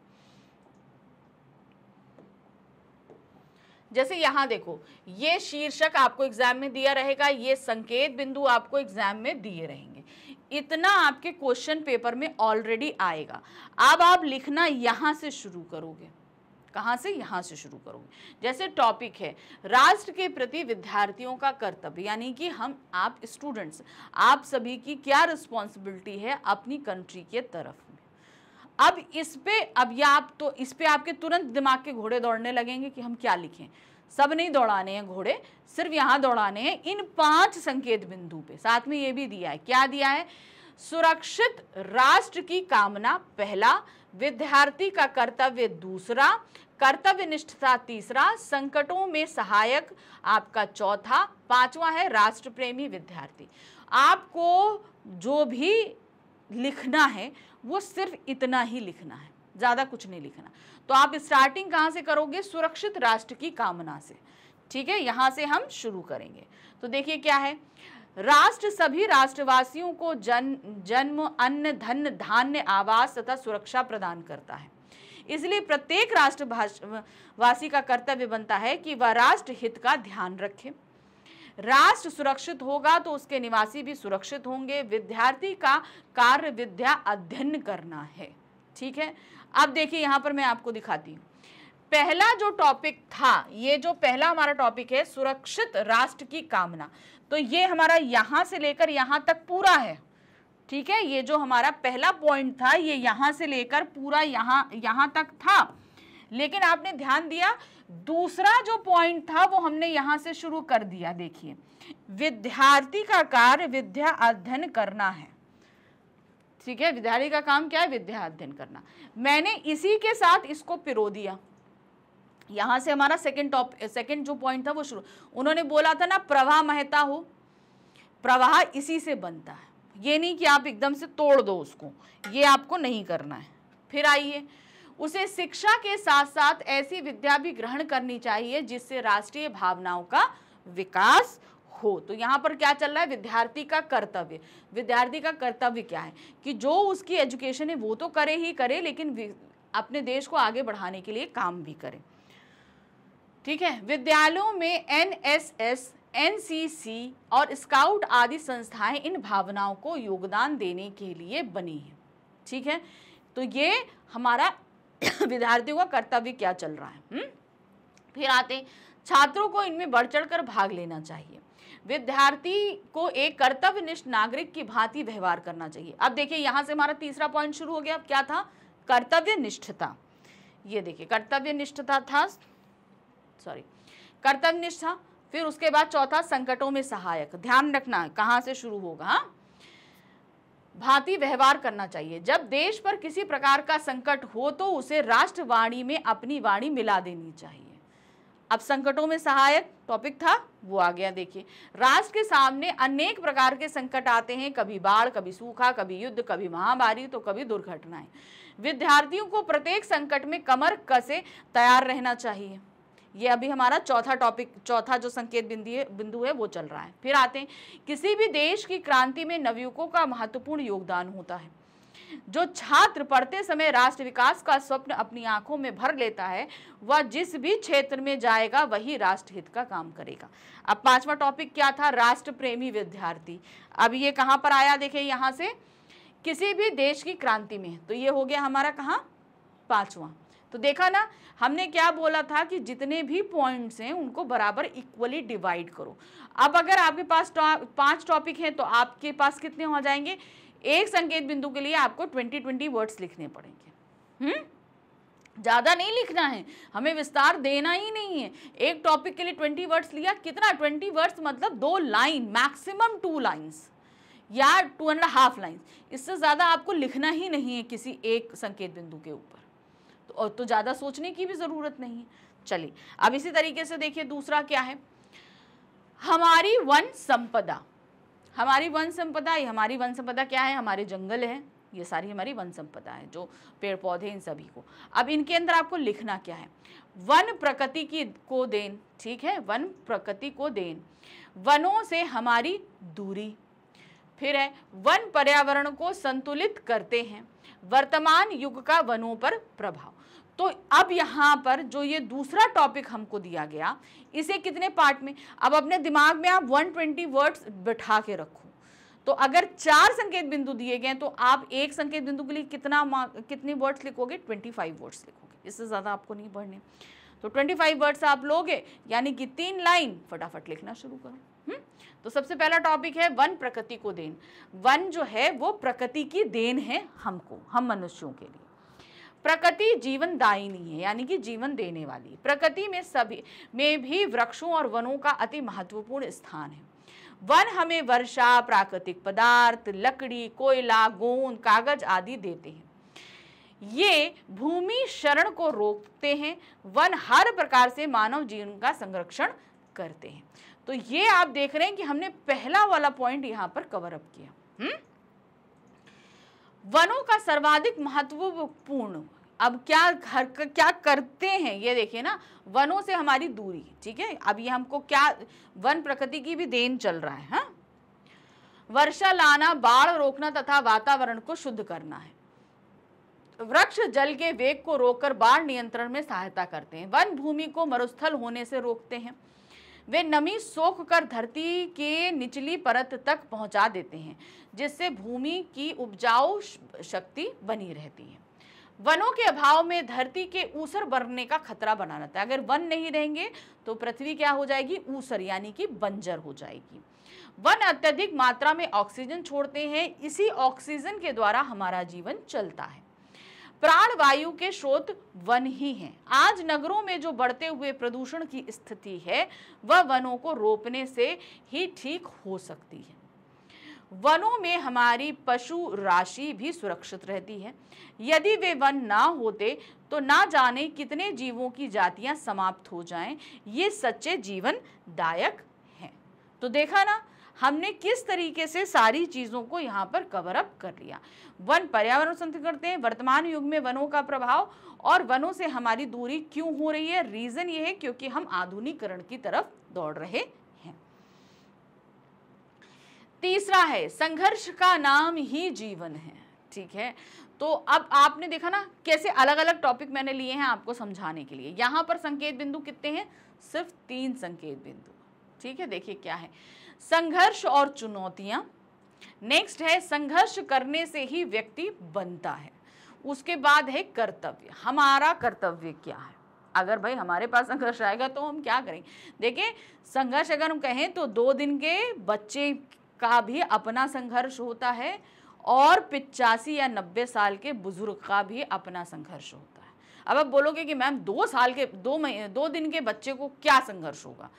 जैसे यहाँ देखो, ये शीर्षक आपको एग्जाम में दिया रहेगा, ये संकेत बिंदु आपको एग्जाम में दिए रहेंगे, इतना आपके क्वेश्चन पेपर में ऑलरेडी आएगा। अब आप लिखना यहाँ से शुरू करोगे। कहाँ से, यहाँ से शुरू करोगे। जैसे टॉपिक है राष्ट्र के प्रति विद्यार्थियों का कर्तव्य, यानी कि आप स्टूडेंट्स, आप सभी की क्या रिस्पॉन्सिबिलिटी है अपनी कंट्री के तरफ में। अब इस पे आपके तुरंत दिमाग के घोड़े दौड़ने लगेंगे कि हम क्या लिखें। सब नहीं दौड़ाने हैं घोड़े, सिर्फ यहाँ दौड़ाने हैं इन 5 संकेत बिंदु पे। साथ में ये भी दिया है, क्या दिया है, सुरक्षित राष्ट्र की कामना पहला, विद्यार्थी का कर्तव्य दूसरा, कर्तव्य निष्ठता तीसरा, संकटों में सहायक आपका चौथा, 5वां है राष्ट्र प्रेमी विद्यार्थी। आपको जो भी लिखना है वो सिर्फ इतना ही लिखना है, ज़्यादा कुछ नहीं लिखना। तो आप स्टार्टिंग कहाँ से करोगे, सुरक्षित राष्ट्र की कामना से, ठीक है, यहाँ से हम शुरू करेंगे। तो देखिए क्या है, राष्ट्र सभी राष्ट्रवासियों को जन्म, अन्न, धन, धान्य, आवास तथा सुरक्षा प्रदान करता है। इसलिए प्रत्येक राष्ट्रवासी का कर्तव्य बनता है कि वह राष्ट्र हित का ध्यान रखे। राष्ट्र सुरक्षित होगा तो उसके निवासी भी सुरक्षित होंगे। विद्यार्थी का कार्य विद्या अध्ययन करना है, ठीक है। अब देखिए यहाँ पर मैं आपको दिखाती हूँ, पहला जो टॉपिक था, ये जो पहला हमारा टॉपिक है सुरक्षित राष्ट्र की कामना, तो ये हमारा यहाँ से लेकर यहाँ तक पूरा है, ठीक है। ये जो हमारा पहला पॉइंट था ये यहाँ से लेकर पूरा यहाँ तक था। लेकिन आपने ध्यान दिया, दूसरा जो पॉइंट था वो हमने यहाँ से शुरू कर दिया। देखिए, विद्यार्थी का कार्य विद्या अध्ययन करना है, ठीक है। विद्यार्थी का काम क्या है, विद्या अध्ययन करना। मैंने इसी के साथ इसको पिरो दिया। यहाँ से हमारा सेकंड जो पॉइंट था वो शुरू, उन्होंने बोला था ना प्रवाह महता हो, प्रवाह इसी से बनता है। ये नहीं कि आप एकदम से तोड़ दो उसको, ये आपको नहीं करना है। फिर आइए, उसे शिक्षा के साथ साथ ऐसी विद्या भी ग्रहण करनी चाहिए जिससे राष्ट्रीय भावनाओं का विकास हो। तो यहाँ पर क्या चल रहा है, विद्यार्थी का कर्तव्य। विद्यार्थी का कर्तव्य क्या है कि जो उसकी एजुकेशन है वो तो करे ही करे, लेकिन अपने देश को आगे बढ़ाने के लिए काम भी करे। ठीक है, विद्यालयों में एनएसएस, एनसीसी और स्काउट आदि संस्थाएं इन भावनाओं को योगदान देने के लिए बनी है। ठीक है, तो ये हमारा विद्यार्थियों का कर्तव्य क्या चल रहा है। फिर आते, छात्रों को इनमें बढ़ चढ़कर भाग लेना चाहिए। विद्यार्थी को एक कर्तव्यनिष्ठ नागरिक की भांति व्यवहार करना चाहिए। अब देखिए, यहां से हमारा तीसरा पॉइंट शुरू हो गया। अब क्या था, कर्तव्यनिष्ठता। ये देखिए, कर्तव्यनिष्ठता था, सॉरी, कर्तव्यनिष्ठा। फिर उसके बाद चौथा, संकटों में सहायक। ध्यान रखना है कहां से शुरू होगा, भांति व्यवहार करना चाहिए। जब देश पर किसी प्रकार का संकट हो तो उसे राष्ट्रवाणी में अपनी वाणी मिला देनी चाहिए। अब संकटों में सहायक टॉपिक था, वो आ गया। देखिए, राष्ट्र के सामने अनेक प्रकार के संकट आते हैं, कभी बाढ़, कभी सूखा, कभी युद्ध, कभी महामारी, तो कभी दुर्घटनाएं। विद्यार्थियों को प्रत्येक संकट में कमर कसे तैयार रहना चाहिए। ये अभी हमारा चौथा टॉपिक, चौथा जो संकेत बिंदु है वो चल रहा है। फिर आते हैं, किसी भी देश की क्रांति में नवयुवकों का महत्वपूर्ण योगदान होता है। जो छात्र पढ़ते समय राष्ट्र विकास का स्वप्न अपनी आंखों में भर लेता है, वह जिस भी क्षेत्र में जाएगा वही राष्ट्र हित का काम करेगा। अब पांचवा टॉपिक क्या था, राष्ट्र प्रेमी विद्यार्थी। अब ये कहां पर आया, देखिए यहां से, किसी भी देश की क्रांति में, तो ये हो गया हमारा कहां, पांचवा। तो देखा ना, हमने क्या बोला था कि जितने भी पॉइंट्स हैं उनको बराबर इक्वली डिवाइड करो। अब अगर आपके पास 5 टॉपिक हैं तो आपके पास कितने हो जाएंगे, एक संकेत बिंदु के लिए आपको 20 वर्ड्स लिखने पड़ेंगे। ज्यादा नहीं लिखना है, हमें विस्तार देना ही नहीं है। एक टॉपिक के लिए 20 वर्ड्स लिया, कितना, 20 वर्ड्स मतलब 2 लाइन, मैक्सिमम 2 लाइन्स या 2.5 लाइन्स। इससे ज्यादा आपको लिखना ही नहीं है किसी एक संकेत बिंदु के ऊपर, तो ज्यादा सोचने की भी जरूरत नहीं है। चलिए, अब इसी तरीके से देखिए, दूसरा क्या है, हमारी वन संपदा। हमारी वन संपदा, ये हमारी वन संपदा क्या है, हमारे जंगल है, ये सारी हमारी वन संपदा है, जो पेड़ पौधे, इन सभी को। अब इनके अंदर आपको लिखना क्या है, वन प्रकृति की को देन। ठीक है, वन प्रकृति को देन, वनों से हमारी दूरी। फिर है, वन पर्यावरण को संतुलित करते हैं, वर्तमान युग का वनों पर प्रभाव। तो अब यहाँ पर जो ये दूसरा टॉपिक हमको दिया गया, इसे कितने पार्ट में, अब अपने दिमाग में आप 120 वर्ड्स बिठा के रखो। तो अगर 4 संकेत बिंदु दिए गए तो आप एक संकेत बिंदु के लिए कितने वर्ड्स लिखोगे, 25 वर्ड्स लिखोगे, इससे ज़्यादा आपको नहीं पढ़ने। तो 25 वर्ड्स आप लोगे, यानी कि 3 लाइन, फटाफट लिखना शुरू करो। तो सबसे पहला टॉपिक है वन प्रकृति को देन। वन जो है वो प्रकृति की देन है हमको, हम मनुष्यों के लिए। प्रकृति जीवनदायिनी है, यानी कि जीवन देने वाली। प्रकृति में सभी में भी वृक्षों और वनों का अति महत्वपूर्ण स्थान है। वन हमें वर्षा, प्राकृतिक पदार्थ, लकड़ी, कोयला, गोंद, कागज आदि देते हैं। ये भूमि क्षरण को रोकते हैं। वन हर प्रकार से मानव जीवन का संरक्षण करते हैं। तो ये आप देख रहे हैं कि हमने पहला वाला पॉइंट यहां पर कवर अप किया। वनों का सर्वाधिक महत्वपूर्ण, अब क्या करते हैं, ये देखिए ना, वनों से हमारी दूरी। ठीक है, अब ये हमको क्या, वन प्रकृति की भी देन चल रहा है। वर्षा लाना, बाढ़ रोकना तथा वातावरण को शुद्ध करना है। वृक्ष जल के वेग को रोककर बाढ़ नियंत्रण में सहायता करते हैं। वन भूमि को मरुस्थल होने से रोकते हैं। वे नमी सोख कर धरती के निचली परत तक पहुंचा देते हैं, जिससे भूमि की उपजाऊ शक्ति बनी रहती है। वनों के अभाव में धरती के ऊसर बनने का खतरा बना रहता है। अगर वन नहीं रहेंगे तो पृथ्वी क्या हो जाएगी, ऊसर, यानी कि बंजर हो जाएगी। वन अत्यधिक मात्रा में ऑक्सीजन छोड़ते हैं, इसी ऑक्सीजन के द्वारा हमारा जीवन चलता है। प्राण वायु के स्रोत वन ही हैं। आज नगरों में जो बढ़ते हुए प्रदूषण की स्थिति है वह वनों को रोपने से ही ठीक हो सकती है। वनों में हमारी पशु राशि भी सुरक्षित रहती है। यदि वे वन ना होते तो ना जाने कितने जीवों की जातियां समाप्त हो जाएं। ये सच्चे जीवन दायक हैं। तो देखा ना, हमने किस तरीके से सारी चीज़ों को यहाँ पर कवर अप कर लिया। वन पर्यावरण संरक्षण करते हैं, वर्तमान युग में वनों का प्रभाव और वनों से हमारी दूरी क्यों हो रही है। रीज़न ये है क्योंकि हम आधुनिकीकरण की तरफ दौड़ रहे हैं। तीसरा है संघर्ष का नाम ही जीवन है। ठीक है, तो अब आपने देखा ना कैसे अलग अलग टॉपिक मैंने लिए हैं आपको समझाने के लिए। यहाँ पर संकेत बिंदु कितने हैं? सिर्फ 3 संकेत बिंदु। ठीक है, देखिए क्या है, संघर्ष और चुनौतियां। नेक्स्ट है संघर्ष करने से ही व्यक्ति बनता है। उसके बाद है कर्तव्य, हमारा कर्तव्य क्या है। अगर भाई हमारे पास संघर्ष आएगा तो हम क्या करेंगे। देखिए संघर्ष अगर हम कहें तो 2 दिन के बच्चे का भी अपना संघर्ष होता है और 85 या 90 साल के बुजुर्ग का भी अपना संघर्ष होता है। अब आप बोलोगे कि मैम 2 दिन के बच्चे को क्या संघर्ष होगा।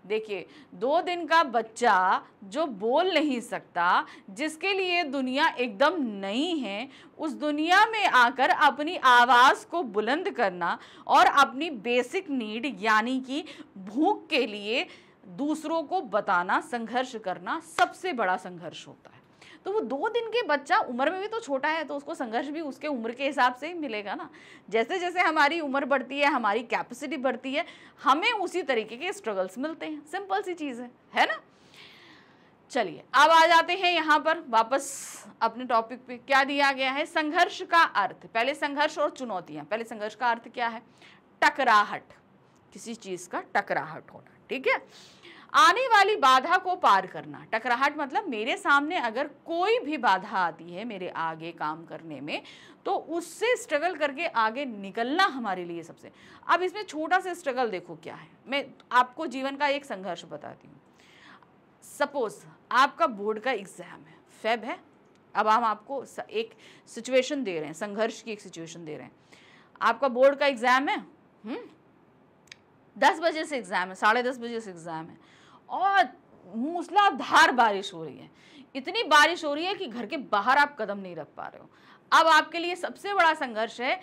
देखिए 2 दिन का बच्चा जो बोल नहीं सकता, जिसके लिए दुनिया एकदम नई है, उस दुनिया में आकर अपनी आवाज़ को बुलंद करना और अपनी बेसिक नीड यानी कि भूख के लिए दूसरों को बताना, संघर्ष करना सबसे बड़ा संघर्ष होता है। तो वो 2 दिन के बच्चा उम्र में भी तो छोटा है, तो उसको संघर्ष भी उसके उम्र के हिसाब से ही मिलेगा ना। जैसे जैसे हमारी उम्र बढ़ती है, हमारी कैपेसिटी बढ़ती है, हमें उसी तरीके के स्ट्रगल्स मिलते हैं। सिंपल सी चीज़ है ना। चलिए अब आ जाते हैं यहाँ पर वापस अपने टॉपिक पे। क्या दिया गया है, संघर्ष का अर्थ। पहले संघर्ष और चुनौतियाँ। पहले संघर्ष का अर्थ क्या है, टकराहट, किसी चीज़ का टकराहट होना। ठीक है, आने वाली बाधा को पार करना। टकराहट मतलब मेरे सामने अगर कोई भी बाधा आती है मेरे आगे काम करने में, तो उससे स्ट्रगल करके आगे निकलना हमारे लिए सबसे। अब इसमें छोटा सा स्ट्रगल देखो क्या है, मैं आपको जीवन का एक संघर्ष बताती हूँ। सपोज आपका बोर्ड का एग्जाम है, फेब है। अब हम आपको एक सिचुएशन दे रहे हैं, संघर्ष की एक सिचुएशन दे रहे हैं। आपका बोर्ड का एग्जाम है, 10 बजे से एग्जाम है, 10:30 बजे से एग्जाम है और मूसलाधार बारिश हो रही है। इतनी बारिश हो रही है कि घर के बाहर आप कदम नहीं रख पा रहे हो। अब आपके लिए सबसे बड़ा संघर्ष है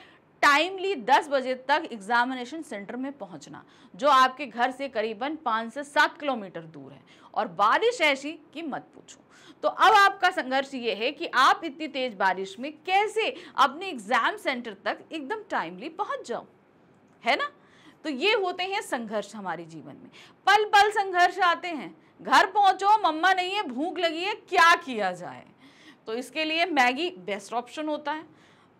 टाइमली 10 बजे तक एग्जामिनेशन सेंटर में पहुंचना, जो आपके घर से करीबन 5 से 7 किलोमीटर दूर है और बारिश ऐसी कि मत पूछो। तो अब आपका संघर्ष ये है कि आप इतनी तेज बारिश में कैसे अपने एग्जाम सेंटर तक एकदम टाइमली पहुंच जाओ, है ना। तो ये होते हैं संघर्ष हमारे जीवन में। पल पल संघर्ष आते हैं। घर पहुंचो, मम्मा नहीं है, भूख लगी है, क्या किया जाए। तो इसके लिए मैगी बेस्ट ऑप्शन होता है।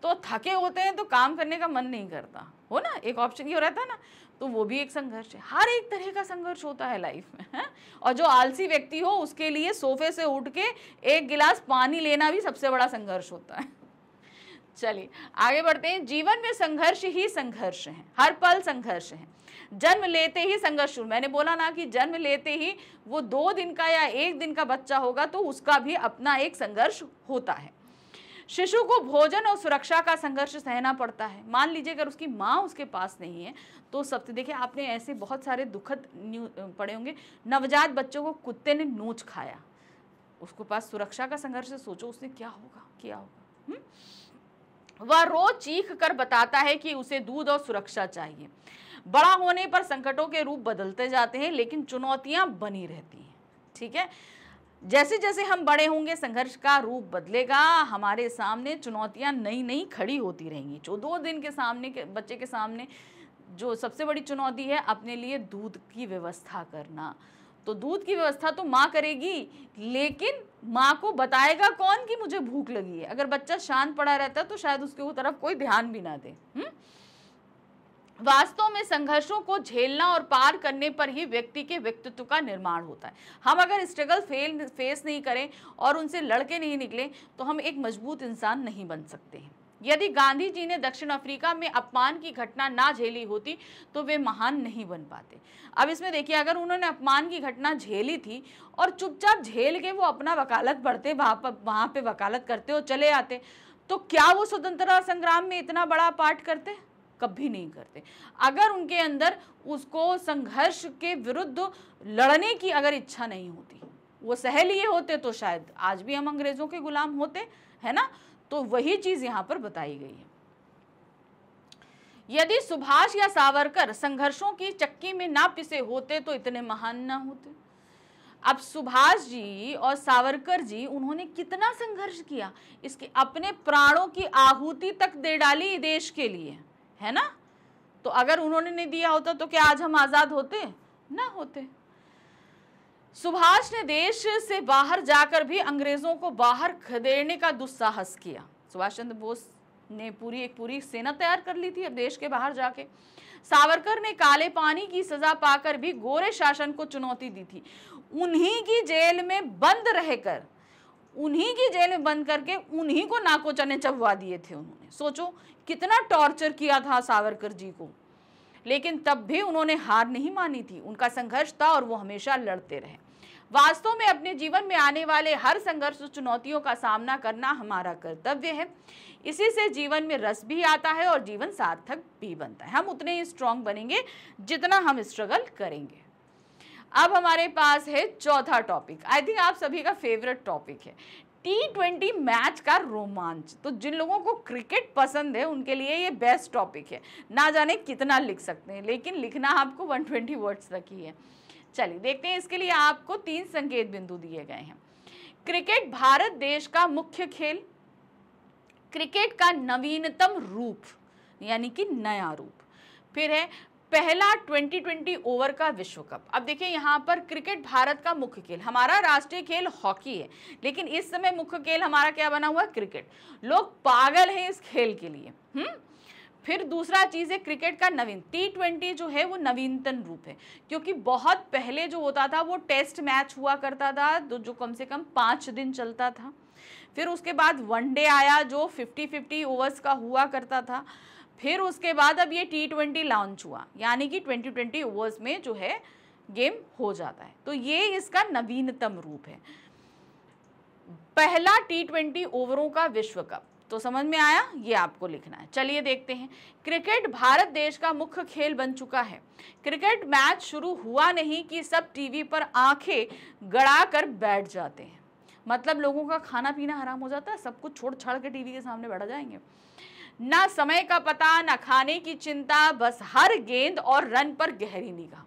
तो थके होते हैं तो काम करने का मन नहीं करता, हो ना, एक ऑप्शन ये रहता है ना, तो वो भी एक संघर्ष है। हर एक तरह का संघर्ष होता है लाइफ में, है? और जो आलसी व्यक्ति हो उसके लिए सोफे से उठ के 1 गिलास पानी लेना भी सबसे बड़ा संघर्ष होता है। चलिए आगे बढ़ते हैं। जीवन में संघर्ष ही संघर्ष है, हर पल संघर्ष है। जन्म लेते ही संघर्ष शुरू। मैंने बोला ना कि जन्म लेते ही वो 2 दिन का या 1 दिन का बच्चा होगा तो उसका भी अपना एक संघर्ष होता है। शिशु को भोजन और सुरक्षा का संघर्ष सहना पड़ता है। मान लीजिए अगर उसकी माँ उसके पास नहीं है तो सबसे, देखिए आपने ऐसे बहुत सारे दुखद पढ़े होंगे, नवजात बच्चों को कुत्ते ने नोच खाया, उसके पास सुरक्षा का संघर्ष है, सोचो उसने क्या होगा, क्या होगा। वह रोज चीख कर बताता है कि उसे दूध और सुरक्षा चाहिए। बड़ा होने पर संकटों के रूप बदलते जाते हैं लेकिन चुनौतियां बनी रहती हैं। ठीक है, जैसे जैसे हम बड़े होंगे संघर्ष का रूप बदलेगा, हमारे सामने चुनौतियां नई नई खड़ी होती रहेंगी। जो 2 दिन के सामने के बच्चे के सामने जो सबसे बड़ी चुनौती है अपने लिए दूध की व्यवस्था करना, तो दूध की व्यवस्था तो माँ करेगी, लेकिन माँ को बताएगा कौन कि मुझे भूख लगी है। अगर बच्चा शांत पड़ा रहता तो शायद उसके तरफ कोई ध्यान भी ना दे। वास्तव में संघर्षों को झेलना और पार करने पर ही व्यक्ति के व्यक्तित्व का निर्माण होता है। हम अगर स्ट्रगल फेस नहीं करें और उनसे लड़के नहीं निकले तो हम एक मजबूत इंसान नहीं बन सकते हैं। यदि गांधी जी ने दक्षिण अफ्रीका में अपमान की घटना ना झेली होती तो वे महान नहीं बन पाते। अब इसमें देखिए, अगर उन्होंने अपमान की घटना झेली थी और चुपचाप झेल के वो अपना वकालत पढ़ते, वहाँ पे वकालत करते और चले आते, तो क्या वो स्वतंत्रता संग्राम में इतना बड़ा पार्ट करते? कभी नहीं करते। अगर उनके अंदर उसको संघर्ष के विरुद्ध लड़ने की अगर इच्छा नहीं होती, वो सह लिए होते, तो शायद आज भी हम अंग्रेजों के गुलाम होते, है ना। तो वही चीज यहां पर बताई गई है। यदि सुभाष या सावरकर संघर्षों की चक्की में ना पिसे होते तो इतने महान ना होते। अब सुभाष जी और सावरकर जी उन्होंने कितना संघर्ष किया, इसके अपने प्राणों की आहुति तक दे डाली देश के लिए, है ना। तो अगर उन्होंने नहीं दिया होता तो क्या आज हम आजाद होते? ना होते। सुभाष ने देश से बाहर जाकर भी अंग्रेजों को बाहर खदेड़ने का दुस्साहस किया। सुभाष चंद्र बोस ने एक पूरी सेना तैयार कर ली थी अब देश के बाहर जाके। सावरकर ने काले पानी की सजा पाकर भी गोरे शासन को चुनौती दी थी। उन्हीं की जेल में बंद रहकर, उन्हीं की जेल में बंद करके उन्हीं को नाको चने चबवा दिए थे उन्होंने। सोचो कितना टॉर्चर किया था सावरकर जी को, लेकिन तब भी उन्होंने हार नहीं मानी थी। उनका संघर्ष था और वो हमेशा लड़ते रहे। वास्तव में अपने जीवन में आने वाले हर संघर्ष और चुनौतियों का सामना करना हमारा कर्तव्य है। इसी से जीवन में रस भी आता है और जीवन सार्थक भी बनता है। हम उतने ही स्ट्रांग बनेंगे जितना हम स्ट्रगल करेंगे। अब हमारे पास है चौथा टॉपिक, आई थिंक आप सभी का फेवरेट टॉपिक है, T20 मैच का रोमांच। तो जिन लोगों को क्रिकेट पसंद है उनके लिए ये बेस्ट टॉपिक है। ना जाने कितना लिख सकते हैं, लेकिन लिखना आपको 120 वर्ड्स तक ही है। चलिए देखते हैं। इसके लिए आपको 3 संकेत बिंदु दिए गए हैं। क्रिकेट भारत देश का मुख्य खेल, क्रिकेट का नवीनतम रूप यानी कि नया रूप, फिर है पहला 2020 ओवर का विश्व कप। अब देखिए यहाँ पर क्रिकेट भारत का मुख्य खेल, हमारा राष्ट्रीय खेल हॉकी है, लेकिन इस समय मुख्य खेल हमारा क्या बना हुआ है? क्रिकेट। लोग पागल हैं इस खेल के लिए। फिर दूसरा चीज है क्रिकेट का नवीन, T20 जो है वो नवीनतम रूप है, क्योंकि बहुत पहले जो होता था वो टेस्ट मैच हुआ करता था जो कम से कम 5 दिन चलता था। फिर उसके बाद वनडे आया जो 50-50 ओवर्स का हुआ करता था। फिर उसके बाद अब ये T20 लॉन्च हुआ, यानी कि 20 ओवर्स में जो है गेम हो जाता है। तो ये इसका नवीनतम रूप है, पहला T20 ओवरों का विश्व कप। तो समझ में आया, ये आपको लिखना है। चलिए देखते हैं। क्रिकेट भारत देश का मुख्य खेल बन चुका है। क्रिकेट मैच शुरू हुआ नहीं कि सब टीवी पर आंखें गड़ा कर बैठ जाते हैं, मतलब लोगों का खाना पीना हराम हो जाता है, सब कुछ छोड़ छाड़ के टीवी के सामने बैठ जाएंगे। ना समय का पता, ना खाने की चिंता, बस हर गेंद और रन पर गहरी निगाह।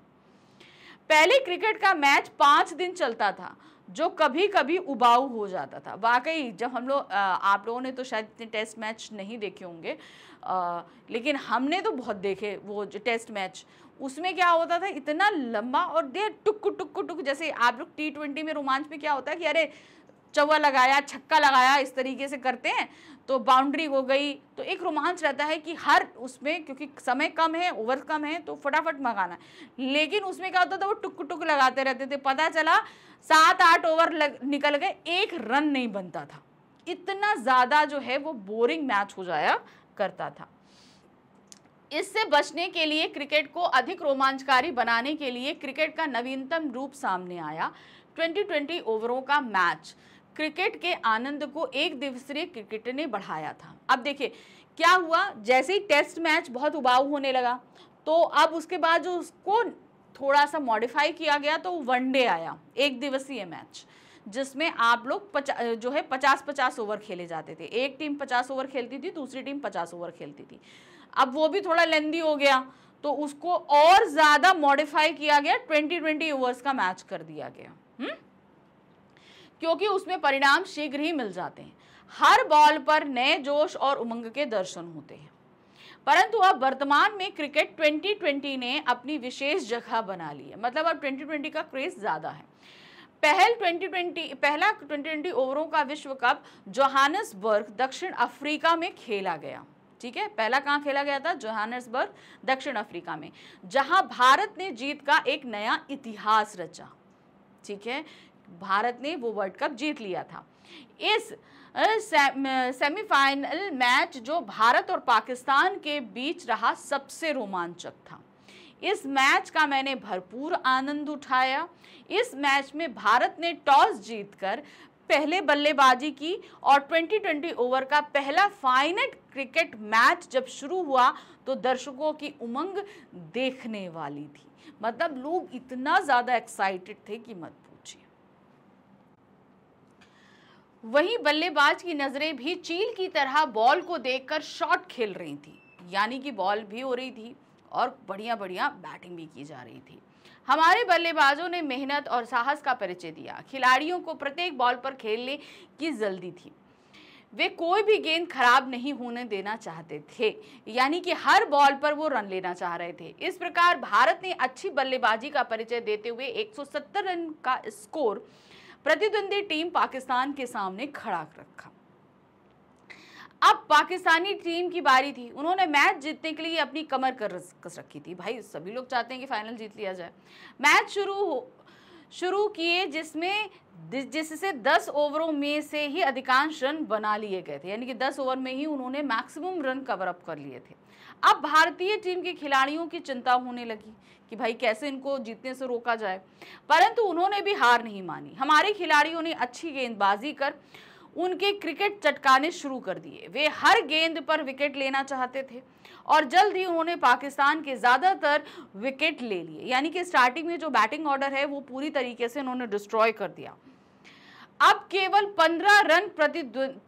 पहले क्रिकेट का मैच 5 दिन चलता था, जो कभी कभी उबाऊ हो जाता था। वाकई जब हम लोग, आप लोगों ने तो शायद इतने टेस्ट मैच नहीं देखे होंगे, लेकिन हमने तो बहुत देखे वो जो टेस्ट मैच। उसमें क्या होता था, इतना लंबा और देर टुक टुक टुक, जैसे आप लोग T20 में रोमांच में क्या होता है कि अरे चौका लगाया, छक्का लगाया, इस तरीके से करते हैं तो बाउंड्री हो गई। तो एक रोमांच रहता है कि हर उसमें, क्योंकि समय कम है, ओवर कम है, तो फटाफट मंगाना है। लेकिन उसमें क्या होता था, वो टुक टुक लगाते रहते थे, पता चला 7-8 ओवर निकल गए, एक रन नहीं बनता था। इतना ज़्यादा जो है वो बोरिंग मैच हो जाया करता था। इससे बचने के लिए, क्रिकेट को अधिक रोमांचकारी बनाने के लिए क्रिकेट का नवीनतम रूप सामने आया, 2020 ओवरों का मैच। क्रिकेट के आनंद को एक दिवसीय क्रिकेट ने बढ़ाया था। अब देखिए क्या हुआ, जैसे ही टेस्ट मैच बहुत उबाऊ होने लगा, तो अब उसके बाद जो उसको थोड़ा सा मॉडिफाई किया गया, तो वनडे आया, एक दिवसीय मैच, जिसमें आप लोग 50-50 ओवर खेले जाते थे। एक टीम 50 ओवर खेलती थी, दूसरी टीम 50 ओवर खेलती थी। अब वो भी थोड़ा लेंदी हो गया, तो उसको और ज्यादा मॉडिफाई किया गया, 20 ओवर्स का मैच कर दिया गया। क्योंकि उसमें परिणाम शीघ्र ही मिल जाते हैं, हर बॉल पर नए जोश और उमंग के दर्शन होते हैं। परंतु अब वर्तमान में क्रिकेट 2020 ने अपनी विशेष जगह बना ली है, मतलब अब 2020 का क्रेज ज्यादा है। पहला 2020 ओवरों का विश्व कप जोहानिसबर्ग दक्षिण अफ्रीका में खेला गया। ठीक है, पहला कहाँ खेला गया था? जोहानिसबर्ग दक्षिण अफ्रीका में, जहां भारत ने जीत का एक नया इतिहास रचा। ठीक है, भारत ने वो वर्ल्ड कप जीत लिया था। इस सेमीफाइनल मैच जो भारत और पाकिस्तान के बीच रहा, सबसे रोमांचक था। इस मैच का मैंने भरपूर आनंद उठाया। इस मैच में भारत ने टॉस जीतकर पहले बल्लेबाजी की और 2020 ओवर का पहला फाइनल क्रिकेट मैच जब शुरू हुआ तो दर्शकों की उमंग देखने वाली थी। मतलब लोग इतना ज्यादा एक्साइटेड थे कि मत पूछिए। वहीं बल्लेबाज की नजरें भी चील की तरह बॉल को देखकर शॉट खेल रही थी, यानी कि बॉल भी हो रही थी और बढ़िया बढ़िया बैटिंग भी की जा रही थी। हमारे बल्लेबाजों ने मेहनत और साहस का परिचय दिया। खिलाड़ियों को प्रत्येक बॉल पर खेलने की जल्दी थी। वे कोई भी गेंद खराब नहीं होने देना चाहते थे, यानी कि हर बॉल पर वो रन लेना चाह रहे थे। इस प्रकार भारत ने अच्छी बल्लेबाजी का परिचय देते हुए 170 रन का स्कोर प्रतिद्वंदी टीम पाकिस्तान के सामने खड़ा रखा। अब पाकिस्तानी टीम की बारी थी। उन्होंने मैच जीतने के लिए अपनी कमर कस रखी थी। भाई सभी लोग चाहते हैं कि फाइनल जीत लिया जाए। मैच शुरू किए जिससे 10 ओवरों में से ही अधिकांश रन बना लिए गए थे, यानी कि 10 ओवर में ही उन्होंने मैक्सिमम रन कवर अप कर लिए थे। अब भारतीय टीम के खिलाड़ियों की चिंता होने लगी कि भाई कैसे इनको जीतने से रोका जाए, परंतु उन्होंने भी हार नहीं मानी। हमारे खिलाड़ियों ने अच्छी गेंदबाजी कर उनके क्रिकेट चटकाने शुरू कर दिए। वे हर गेंद पर विकेट लेना चाहते थे और जल्द ही उन्होंने पाकिस्तान के ज्यादातर विकेट ले लिए, यानी कि स्टार्टिंग में जो बैटिंग ऑर्डर है वो पूरी तरीके से उन्होंने डिस्ट्रॉय कर दिया। अब केवल 15 रन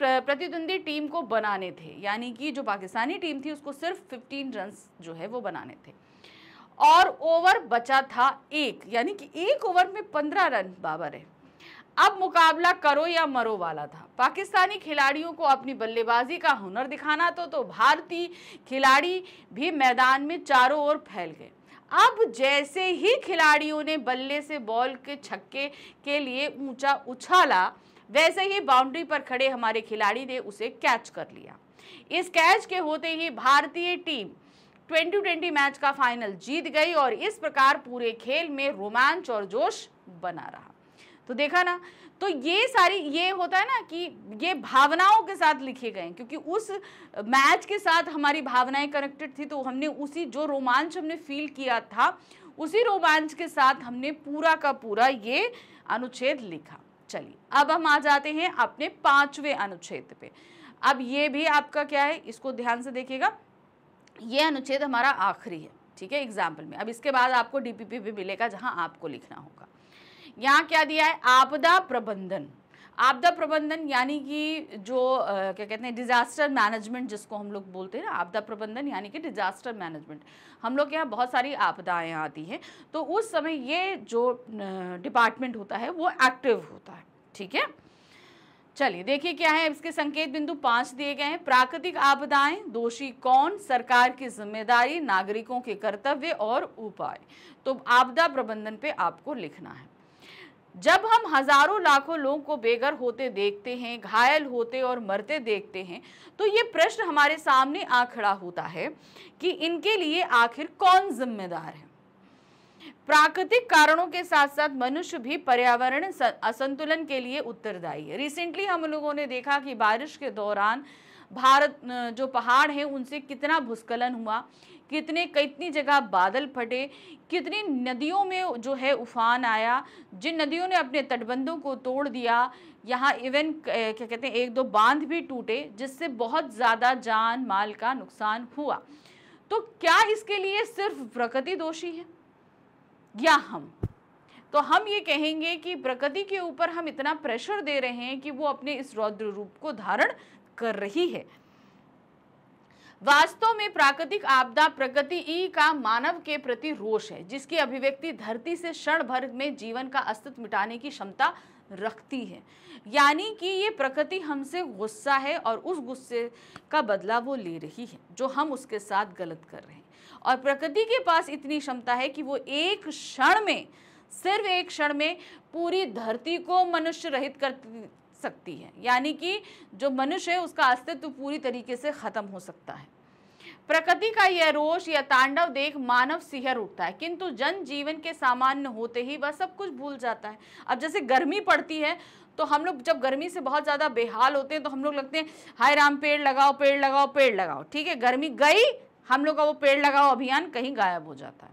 प्रतिद्वंदी टीम को बनाने थे, यानी कि जो पाकिस्तानी टीम थी उसको सिर्फ 15 रन जो है वो बनाने थे और ओवर बचा था 1, यानी कि 1 ओवर में 15 रन बाबर है। अब मुकाबला करो या मरो वाला था। पाकिस्तानी खिलाड़ियों को अपनी बल्लेबाजी का हुनर दिखाना तो भारतीय खिलाड़ी भी मैदान में चारों ओर फैल गए। अब जैसे ही खिलाड़ियों ने बल्ले से बॉल के छक्के के लिए ऊंचा उछाला, वैसे ही बाउंड्री पर खड़े हमारे खिलाड़ी ने उसे कैच कर लिया। इस कैच के होते ही भारतीय टीम 2020 मैच का फाइनल जीत गई और इस प्रकार पूरे खेल में रोमांच और जोश बना रहा। तो देखा ना, तो ये होता है ना कि ये भावनाओं के साथ लिखे गए, क्योंकि उस मैच के साथ हमारी भावनाएं कनेक्टेड थी, तो हमने उसी जो रोमांच हमने फील किया था उसी रोमांच के साथ हमने पूरा का पूरा ये अनुच्छेद लिखा। चलिए अब हम आ जाते हैं अपने 5वें अनुच्छेद पे। अब ये भी आपका क्या है, इसको ध्यान से देखिएगा, ये अनुच्छेद हमारा आखिरी है, ठीक है, एग्जाम्पल में। अब इसके बाद आपको डीपीपी भी मिलेगा जहां आपको लिखना होगा। यहाँ क्या दिया है, आपदा प्रबंधन। आपदा प्रबंधन यानी कि जो क्या कहते हैं, डिजास्टर मैनेजमेंट जिसको हम लोग बोलते हैं ना, आपदा प्रबंधन यानी कि डिजास्टर मैनेजमेंट। हम लोग के यहाँ बहुत सारी आपदाएं आती हैं, तो उस समय ये जो डिपार्टमेंट होता है वो एक्टिव होता है, ठीक है। चलिए देखिए क्या है, इसके संकेत बिंदु 5 दिए गए हैं। प्राकृतिक आपदाएं, दोषी कौन, सरकार की जिम्मेदारी, नागरिकों के कर्तव्य और उपाय। तो आपदा प्रबंधन पे आपको लिखना है। जब हम हजारों लाखों लोगों को बेघर होते देखते हैं, घायल होते और मरते देखते हैं, तो ये प्रश्न हमारे सामने आ खड़ा होता है कि इनके लिए आखिर कौन जिम्मेदार है। प्राकृतिक कारणों के साथ साथ मनुष्य भी पर्यावरण असंतुलन के लिए उत्तरदायी है। रिसेंटली हम लोगों ने देखा कि बारिश के दौरान भारत जो पहाड़ हैं उनसे कितना भूस्खलन हुआ, कितनी जगह बादल फटे, कितनी नदियों में जो है उफान आया, जिन नदियों ने अपने तटबंधों को तोड़ दिया। यहाँ इवन क्या कहते हैं 1-2 बांध भी टूटे, जिससे बहुत ज़्यादा जान माल का नुकसान हुआ। तो क्या इसके लिए सिर्फ प्रकृति दोषी है या हम? तो हम ये कहेंगे कि प्रकृति के ऊपर हम इतना प्रेशर दे रहे हैं कि वो अपने इस रौद्र रूप को धारण कर रही है। वास्तव में प्राकृतिक आपदा प्रकृति का मानव के प्रति रोष है, जिसकी अभिव्यक्ति धरती से क्षण भर में जीवन का अस्तित्व मिटाने की क्षमता रखती है। यानी कि ये प्रकृति हमसे गुस्सा है और उस गुस्से का बदला वो ले रही है जो हम उसके साथ गलत कर रहे हैं। और प्रकृति के पास इतनी क्षमता है कि वो एक क्षण में, सिर्फ एक क्षण में पूरी धरती को मनुष्य रहित कर सकती है। यानी कि जो मनुष्य है उसका अस्तित्व पूरी तरीके से खत्म हो सकता है। प्रकृति का यह रोष या तांडव देख मानव सिहर उठता है, किंतु जनजीवन के सामान्य होते ही वह सब कुछ भूल जाता है। अब जैसे गर्मी पड़ती है तो हम लोग जब गर्मी से बहुत ज़्यादा बेहाल होते हैं तो हम लोग लगते हैं हाय राम पेड़ लगाओ पेड़ लगाओ पेड़ लगाओ, ठीक है, गर्मी गई, हम लोग का वो पेड़ लगाओ अभियान कहीं गायब हो जाता है।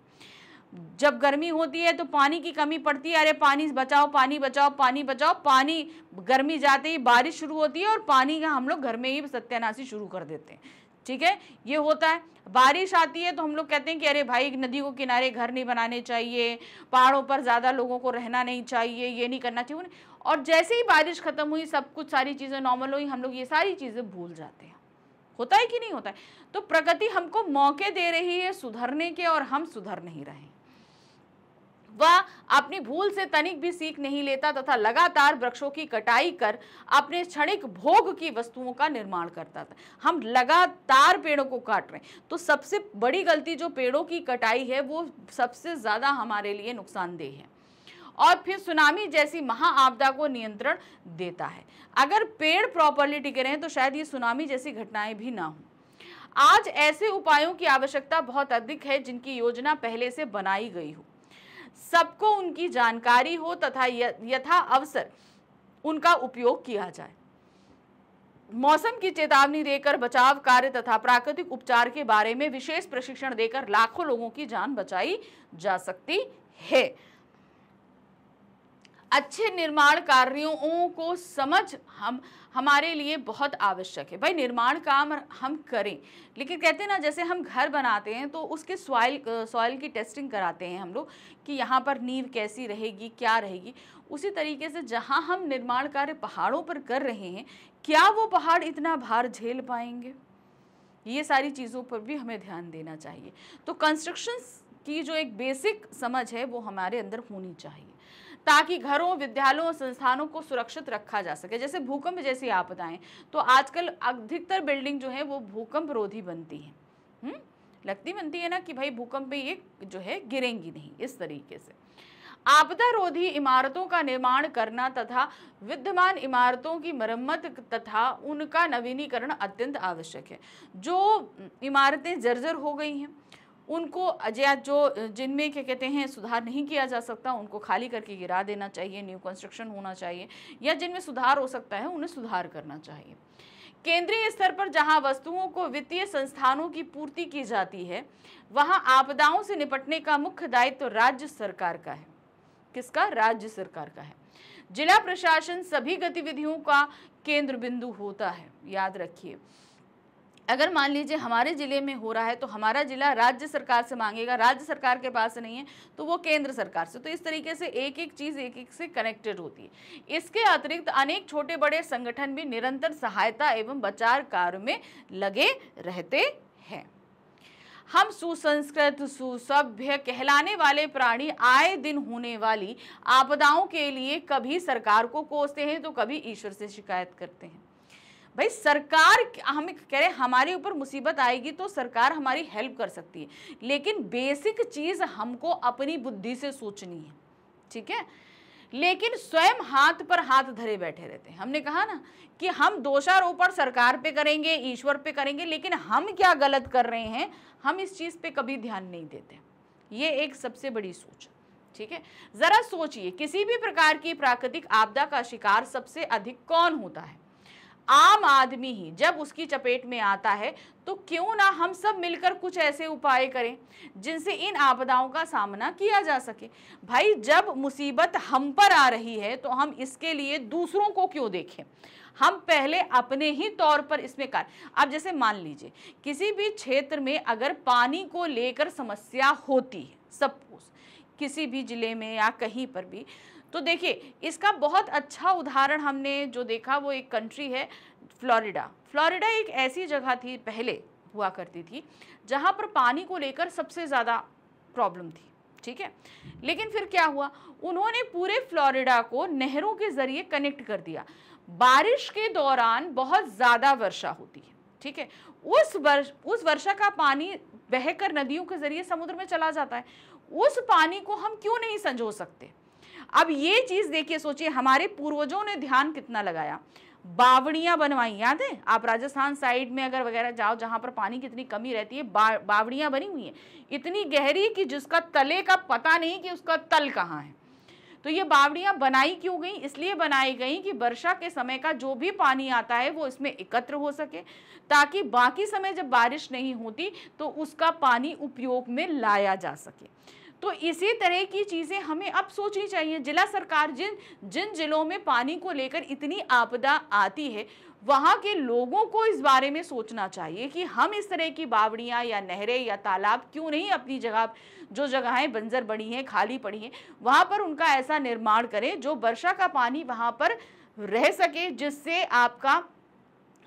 जब गर्मी होती है तो पानी की कमी पड़ती है, अरे पानी बचाओ पानी बचाओ पानी बचाओ, पानी गर्मी जाते ही बारिश शुरू होती है और पानी का हम लोग घर में ही सत्यानाशी शुरू कर देते हैं, ठीक है, ये होता है। बारिश आती है तो हम लोग कहते हैं कि अरे भाई नदी को किनारे घर नहीं बनाने चाहिए, पहाड़ों पर ज़्यादा लोगों को रहना नहीं चाहिए, ये नहीं करना चाहिए। और जैसे ही बारिश खत्म हुई, सब कुछ सारी चीज़ें नॉर्मल हुई, हम लोग ये सारी चीज़ें भूल जाते हैं, होता है कि नहीं होता है? तो प्रकृति हमको मौके दे रही है सुधरने के और हम सुधर नहीं रहे। वह अपनी भूल से तनिक भी सीख नहीं लेता तथा लगातार वृक्षों की कटाई कर अपने क्षणिक भोग की वस्तुओं का निर्माण करता था। हम लगातार पेड़ों को काट रहे हैं, तो सबसे बड़ी गलती जो पेड़ों की कटाई है वो सबसे ज्यादा हमारे लिए नुकसानदेह है और फिर सुनामी जैसी महाआपदा को नियंत्रण देता है। अगर पेड़ प्रॉपरली टिके रहे तो शायद ये सुनामी जैसी घटनाएं भी ना हो। आज ऐसे उपायों की आवश्यकता बहुत अधिक है जिनकी योजना पहले से बनाई गई हो, सबको उनकी जानकारी हो तथा यथा अवसर उनका उपयोग किया जाए। मौसम की चेतावनी देकर बचाव कार्य तथा प्राकृतिक उपचार के बारे में विशेष प्रशिक्षण देकर लाखों लोगों की जान बचाई जा सकती है। अच्छे निर्माण कार्यों को समझ हमारे लिए बहुत आवश्यक है। भाई निर्माण काम हम करें, लेकिन कहते हैं ना जैसे हम घर बनाते हैं तो उसके सॉइल की टेस्टिंग कराते हैं हम लोग कि यहाँ पर नींव कैसी रहेगी, क्या रहेगी। उसी तरीके से जहाँ हम निर्माण कार्य पहाड़ों पर कर रहे हैं, क्या वो पहाड़ इतना भार झेल पाएंगे? ये सारी चीज़ों पर भी हमें ध्यान देना चाहिए। तो कंस्ट्रक्शन की जो एक बेसिक समझ है वो हमारे अंदर होनी चाहिए ताकि घरों, विद्यालयों और संस्थानों को सुरक्षित रखा जा सके। जैसे भूकंप जैसी आपदाएं, तो आजकल अधिकतर बिल्डिंग जो है वो भूकंप रोधी बनती हैं। बनती है ना कि भाई भूकंप में ये जो है गिरेंगी नहीं। इस तरीके से आपदा रोधी इमारतों का निर्माण करना तथा विद्यमान इमारतों की मरम्मत तथा उनका नवीनीकरण अत्यंत आवश्यक है। जो इमारतें जर्जर हो गई हैं उनको जो जिनमें क्या कहते हैं सुधार नहीं किया जा सकता, उनको खाली करके गिरा देना चाहिए, न्यू कंस्ट्रक्शन होना चाहिए, या जिनमें सुधार हो सकता है उन्हें सुधार करना चाहिए। केंद्रीय स्तर पर जहां वस्तुओं को वित्तीय संस्थानों की पूर्ति की जाती है, वहां आपदाओं से निपटने का मुख्य दायित्व राज्य सरकार का है। किसका? राज्य सरकार का है। जिला प्रशासन सभी गतिविधियों का केंद्र बिंदु होता है। याद रखिए, अगर मान लीजिए हमारे जिले में हो रहा है तो हमारा जिला राज्य सरकार से मांगेगा, राज्य सरकार के पास नहीं है तो वो केंद्र सरकार से। तो इस तरीके से एक एक चीज एक एक से कनेक्टेड होती है। इसके अतिरिक्त अनेक छोटे बड़े संगठन भी निरंतर सहायता एवं बचाव कार्य में लगे रहते हैं। हम सुसंस्कृत, सुसभ्य कहलाने वाले प्राणी आए दिन होने वाली आपदाओं के लिए कभी सरकार को कोसते हैं तो कभी ईश्वर से शिकायत करते हैं। भाई सरकार, हम कह रहे हैं हमारे ऊपर मुसीबत आएगी तो सरकार हमारी हेल्प कर सकती है, लेकिन बेसिक चीज हमको अपनी बुद्धि से सोचनी है, ठीक है। लेकिन स्वयं हाथ पर हाथ धरे बैठे रहते हैं। हमने कहा ना कि हम दोषारोपण सरकार पे करेंगे, ईश्वर पे करेंगे, लेकिन हम क्या गलत कर रहे हैं हम इस चीज पे कभी ध्यान नहीं देते। ये एक सबसे बड़ी सोच, ठीक है। जरा सोचिए, किसी भी प्रकार की प्राकृतिक आपदा का शिकार सबसे अधिक कौन होता है? आम आदमी ही। जब उसकी चपेट में आता है तो क्यों ना हम सब मिलकर कुछ ऐसे उपाय करें जिनसे इन आपदाओं का सामना किया जा सके। भाई जब मुसीबत हम पर आ रही है तो हम इसके लिए दूसरों को क्यों देखें, हम पहले अपने ही तौर पर इसमें कर। अब जैसे मान लीजिए किसी भी क्षेत्र में अगर पानी को लेकर समस्या होती है, सपोज किसी भी जिले में या कहीं पर भी, तो देखिए इसका बहुत अच्छा उदाहरण हमने जो देखा वो एक कंट्री है फ्लोरिडा। फ्लोरिडा एक ऐसी जगह थी, पहले हुआ करती थी, जहां पर पानी को लेकर सबसे ज़्यादा प्रॉब्लम थी, ठीक है। लेकिन फिर क्या हुआ, उन्होंने पूरे फ्लोरिडा को नहरों के जरिए कनेक्ट कर दिया। बारिश के दौरान बहुत ज़्यादा वर्षा होती है, ठीक है। उस वर्षा का पानी बहकर नदियों के जरिए समुद्र में चला जाता है। उस पानी को हम क्यों नहीं संजो सकते? अब ये चीज देखिए, सोचिए हमारे पूर्वजों ने ध्यान कितना लगाया, बावड़ियां बनवाई। याद है आप राजस्थान साइड में अगर वगैरह जाओ जहां पर पानी की इतनी कमी रहती है, बावड़ियां बनी हुई है इतनी गहरी कि जिसका तले का पता नहीं कि उसका तल कहाँ है। तो ये बावड़ियां बनाई क्यों गई? इसलिए बनाई गई कि वर्षा के समय का जो भी पानी आता है वो इसमें एकत्र हो सके, ताकि बाकी समय जब बारिश नहीं होती तो उसका पानी उपयोग में लाया जा सके। तो इसी तरह की चीज़ें हमें अब सोचनी चाहिए। जिला सरकार जिन जिलों में पानी को लेकर इतनी आपदा आती है, वहाँ के लोगों को इस बारे में सोचना चाहिए कि हम इस तरह की बावड़ियाँ या नहरें या तालाब क्यों नहीं अपनी जगह, जो जगहें बंजर पड़ी हैं, खाली पड़ी हैं, वहाँ पर उनका ऐसा निर्माण करें जो वर्षा का पानी वहाँ पर रह सके, जिससे आपका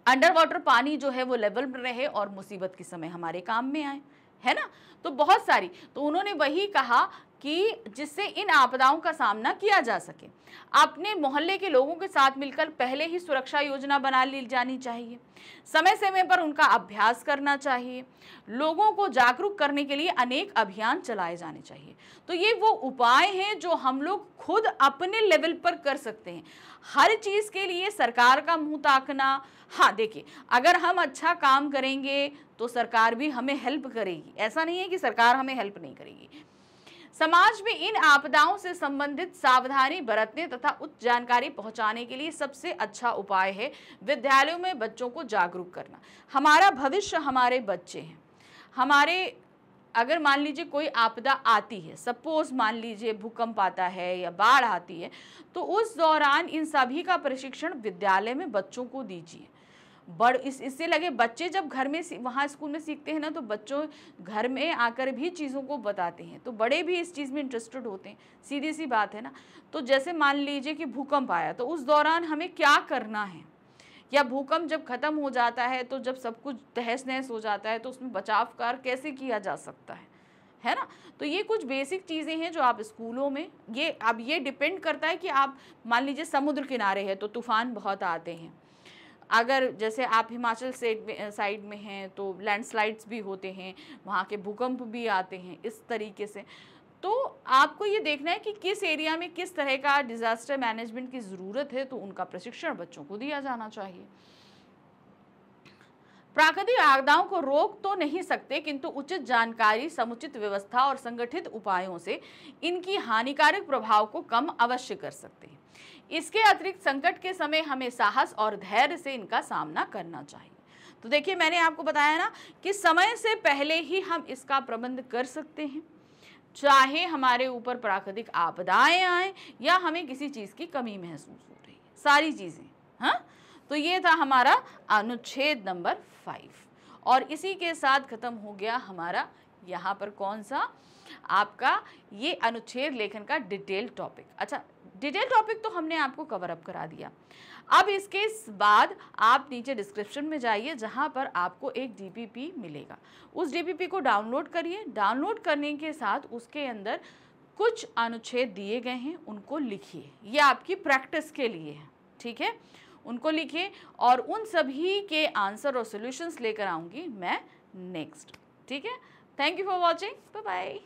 अंडर वाटर पानी जो है वो लेवल में रहे और मुसीबत के समय हमारे काम में आए, है ना। तो बहुत सारी, तो उन्होंने वही कहा कि जिससे इन आपदाओं का सामना किया जा सके। अपने मोहल्ले के लोगों के साथ मिलकर पहले ही सुरक्षा योजना बना ली जानी चाहिए, समय समय पर उनका अभ्यास करना चाहिए, लोगों को जागरूक करने के लिए अनेक अभियान चलाए जाने चाहिए। तो ये वो उपाय हैं जो हम लोग खुद अपने लेवल पर कर सकते हैं। हर चीज़ के लिए सरकार का मुंह ताकना, हाँ देखिए, अगर हम अच्छा काम करेंगे तो सरकार भी हमें हेल्प करेगी, ऐसा नहीं है कि सरकार हमें हेल्प नहीं करेगी। समाज में इन आपदाओं से संबंधित सावधानी बरतने तथा उच्च जानकारी पहुंचाने के लिए सबसे अच्छा उपाय है विद्यालयों में बच्चों को जागरूक करना। हमारा भविष्य हमारे बच्चे हैं। हमारे, अगर मान लीजिए कोई आपदा आती है, सपोज मान लीजिए भूकंप आता है या बाढ़ आती है, तो उस दौरान इन सभी का प्रशिक्षण विद्यालय में बच्चों को दीजिए। इससे लगे बच्चे जब घर में वहाँ स्कूल में सीखते हैं ना, तो बच्चों घर में आकर भी चीज़ों को बताते हैं, तो बड़े भी इस चीज़ में इंटरेस्टेड होते हैं, सीधी सी बात है ना। तो जैसे मान लीजिए कि भूकंप आया, तो उस दौरान हमें क्या करना है, या भूकंप जब खत्म हो जाता है, तो जब सब कुछ तहस नहस हो जाता है, तो उसमें बचाव कार्य कैसे किया जा सकता है ना। तो ये कुछ बेसिक चीज़ें हैं जो आप स्कूलों में, अब ये डिपेंड करता है कि आप मान लीजिए समुद्र किनारे है तो तूफान बहुत आते हैं, अगर जैसे आप हिमाचल साइड में हैं तो लैंडस्लाइड्स भी होते हैं, वहाँ के भूकंप भी आते हैं, इस तरीके से। तो आपको ये देखना है कि किस एरिया में किस तरह का डिजास्टर मैनेजमेंट की ज़रूरत है, तो उनका प्रशिक्षण बच्चों को दिया जाना चाहिए। प्राकृतिक आपदाओं को रोक तो नहीं सकते, किंतु उचित जानकारी, समुचित व्यवस्था और संगठित उपायों से इनकी हानिकारक प्रभाव को कम अवश्य कर सकते हैं। इसके अतिरिक्त संकट के समय हमें साहस और धैर्य से इनका सामना करना चाहिए। तो देखिए, मैंने आपको बताया ना कि समय से पहले ही हम इसका प्रबंध कर सकते हैं, चाहे हमारे ऊपर प्राकृतिक आपदाएं आए या हमें किसी चीज़ की कमी महसूस हो रही है, सारी चीज़ें। हाँ, तो ये था हमारा अनुच्छेद नंबर 5, और इसी के साथ खत्म हो गया हमारा यहाँ पर कौन सा, आपका ये अनुच्छेद लेखन का डिटेल टॉपिक। अच्छा, डिटेल टॉपिक तो हमने आपको कवर अप करा दिया। अब इसके बाद आप नीचे डिस्क्रिप्शन में जाइए, जहाँ पर आपको एक डीपीपी मिलेगा, उस डीपीपी को डाउनलोड करिए। डाउनलोड करने के साथ उसके अंदर कुछ अनुच्छेद दिए गए हैं, उनको लिखिए, ये आपकी प्रैक्टिस के लिए है, ठीक है। उनको लिखिए और उन सभी के आंसर और सॉल्यूशंस लेकर आऊँगी मैं नेक्स्ट, ठीक है। Thank you for watching, bye bye.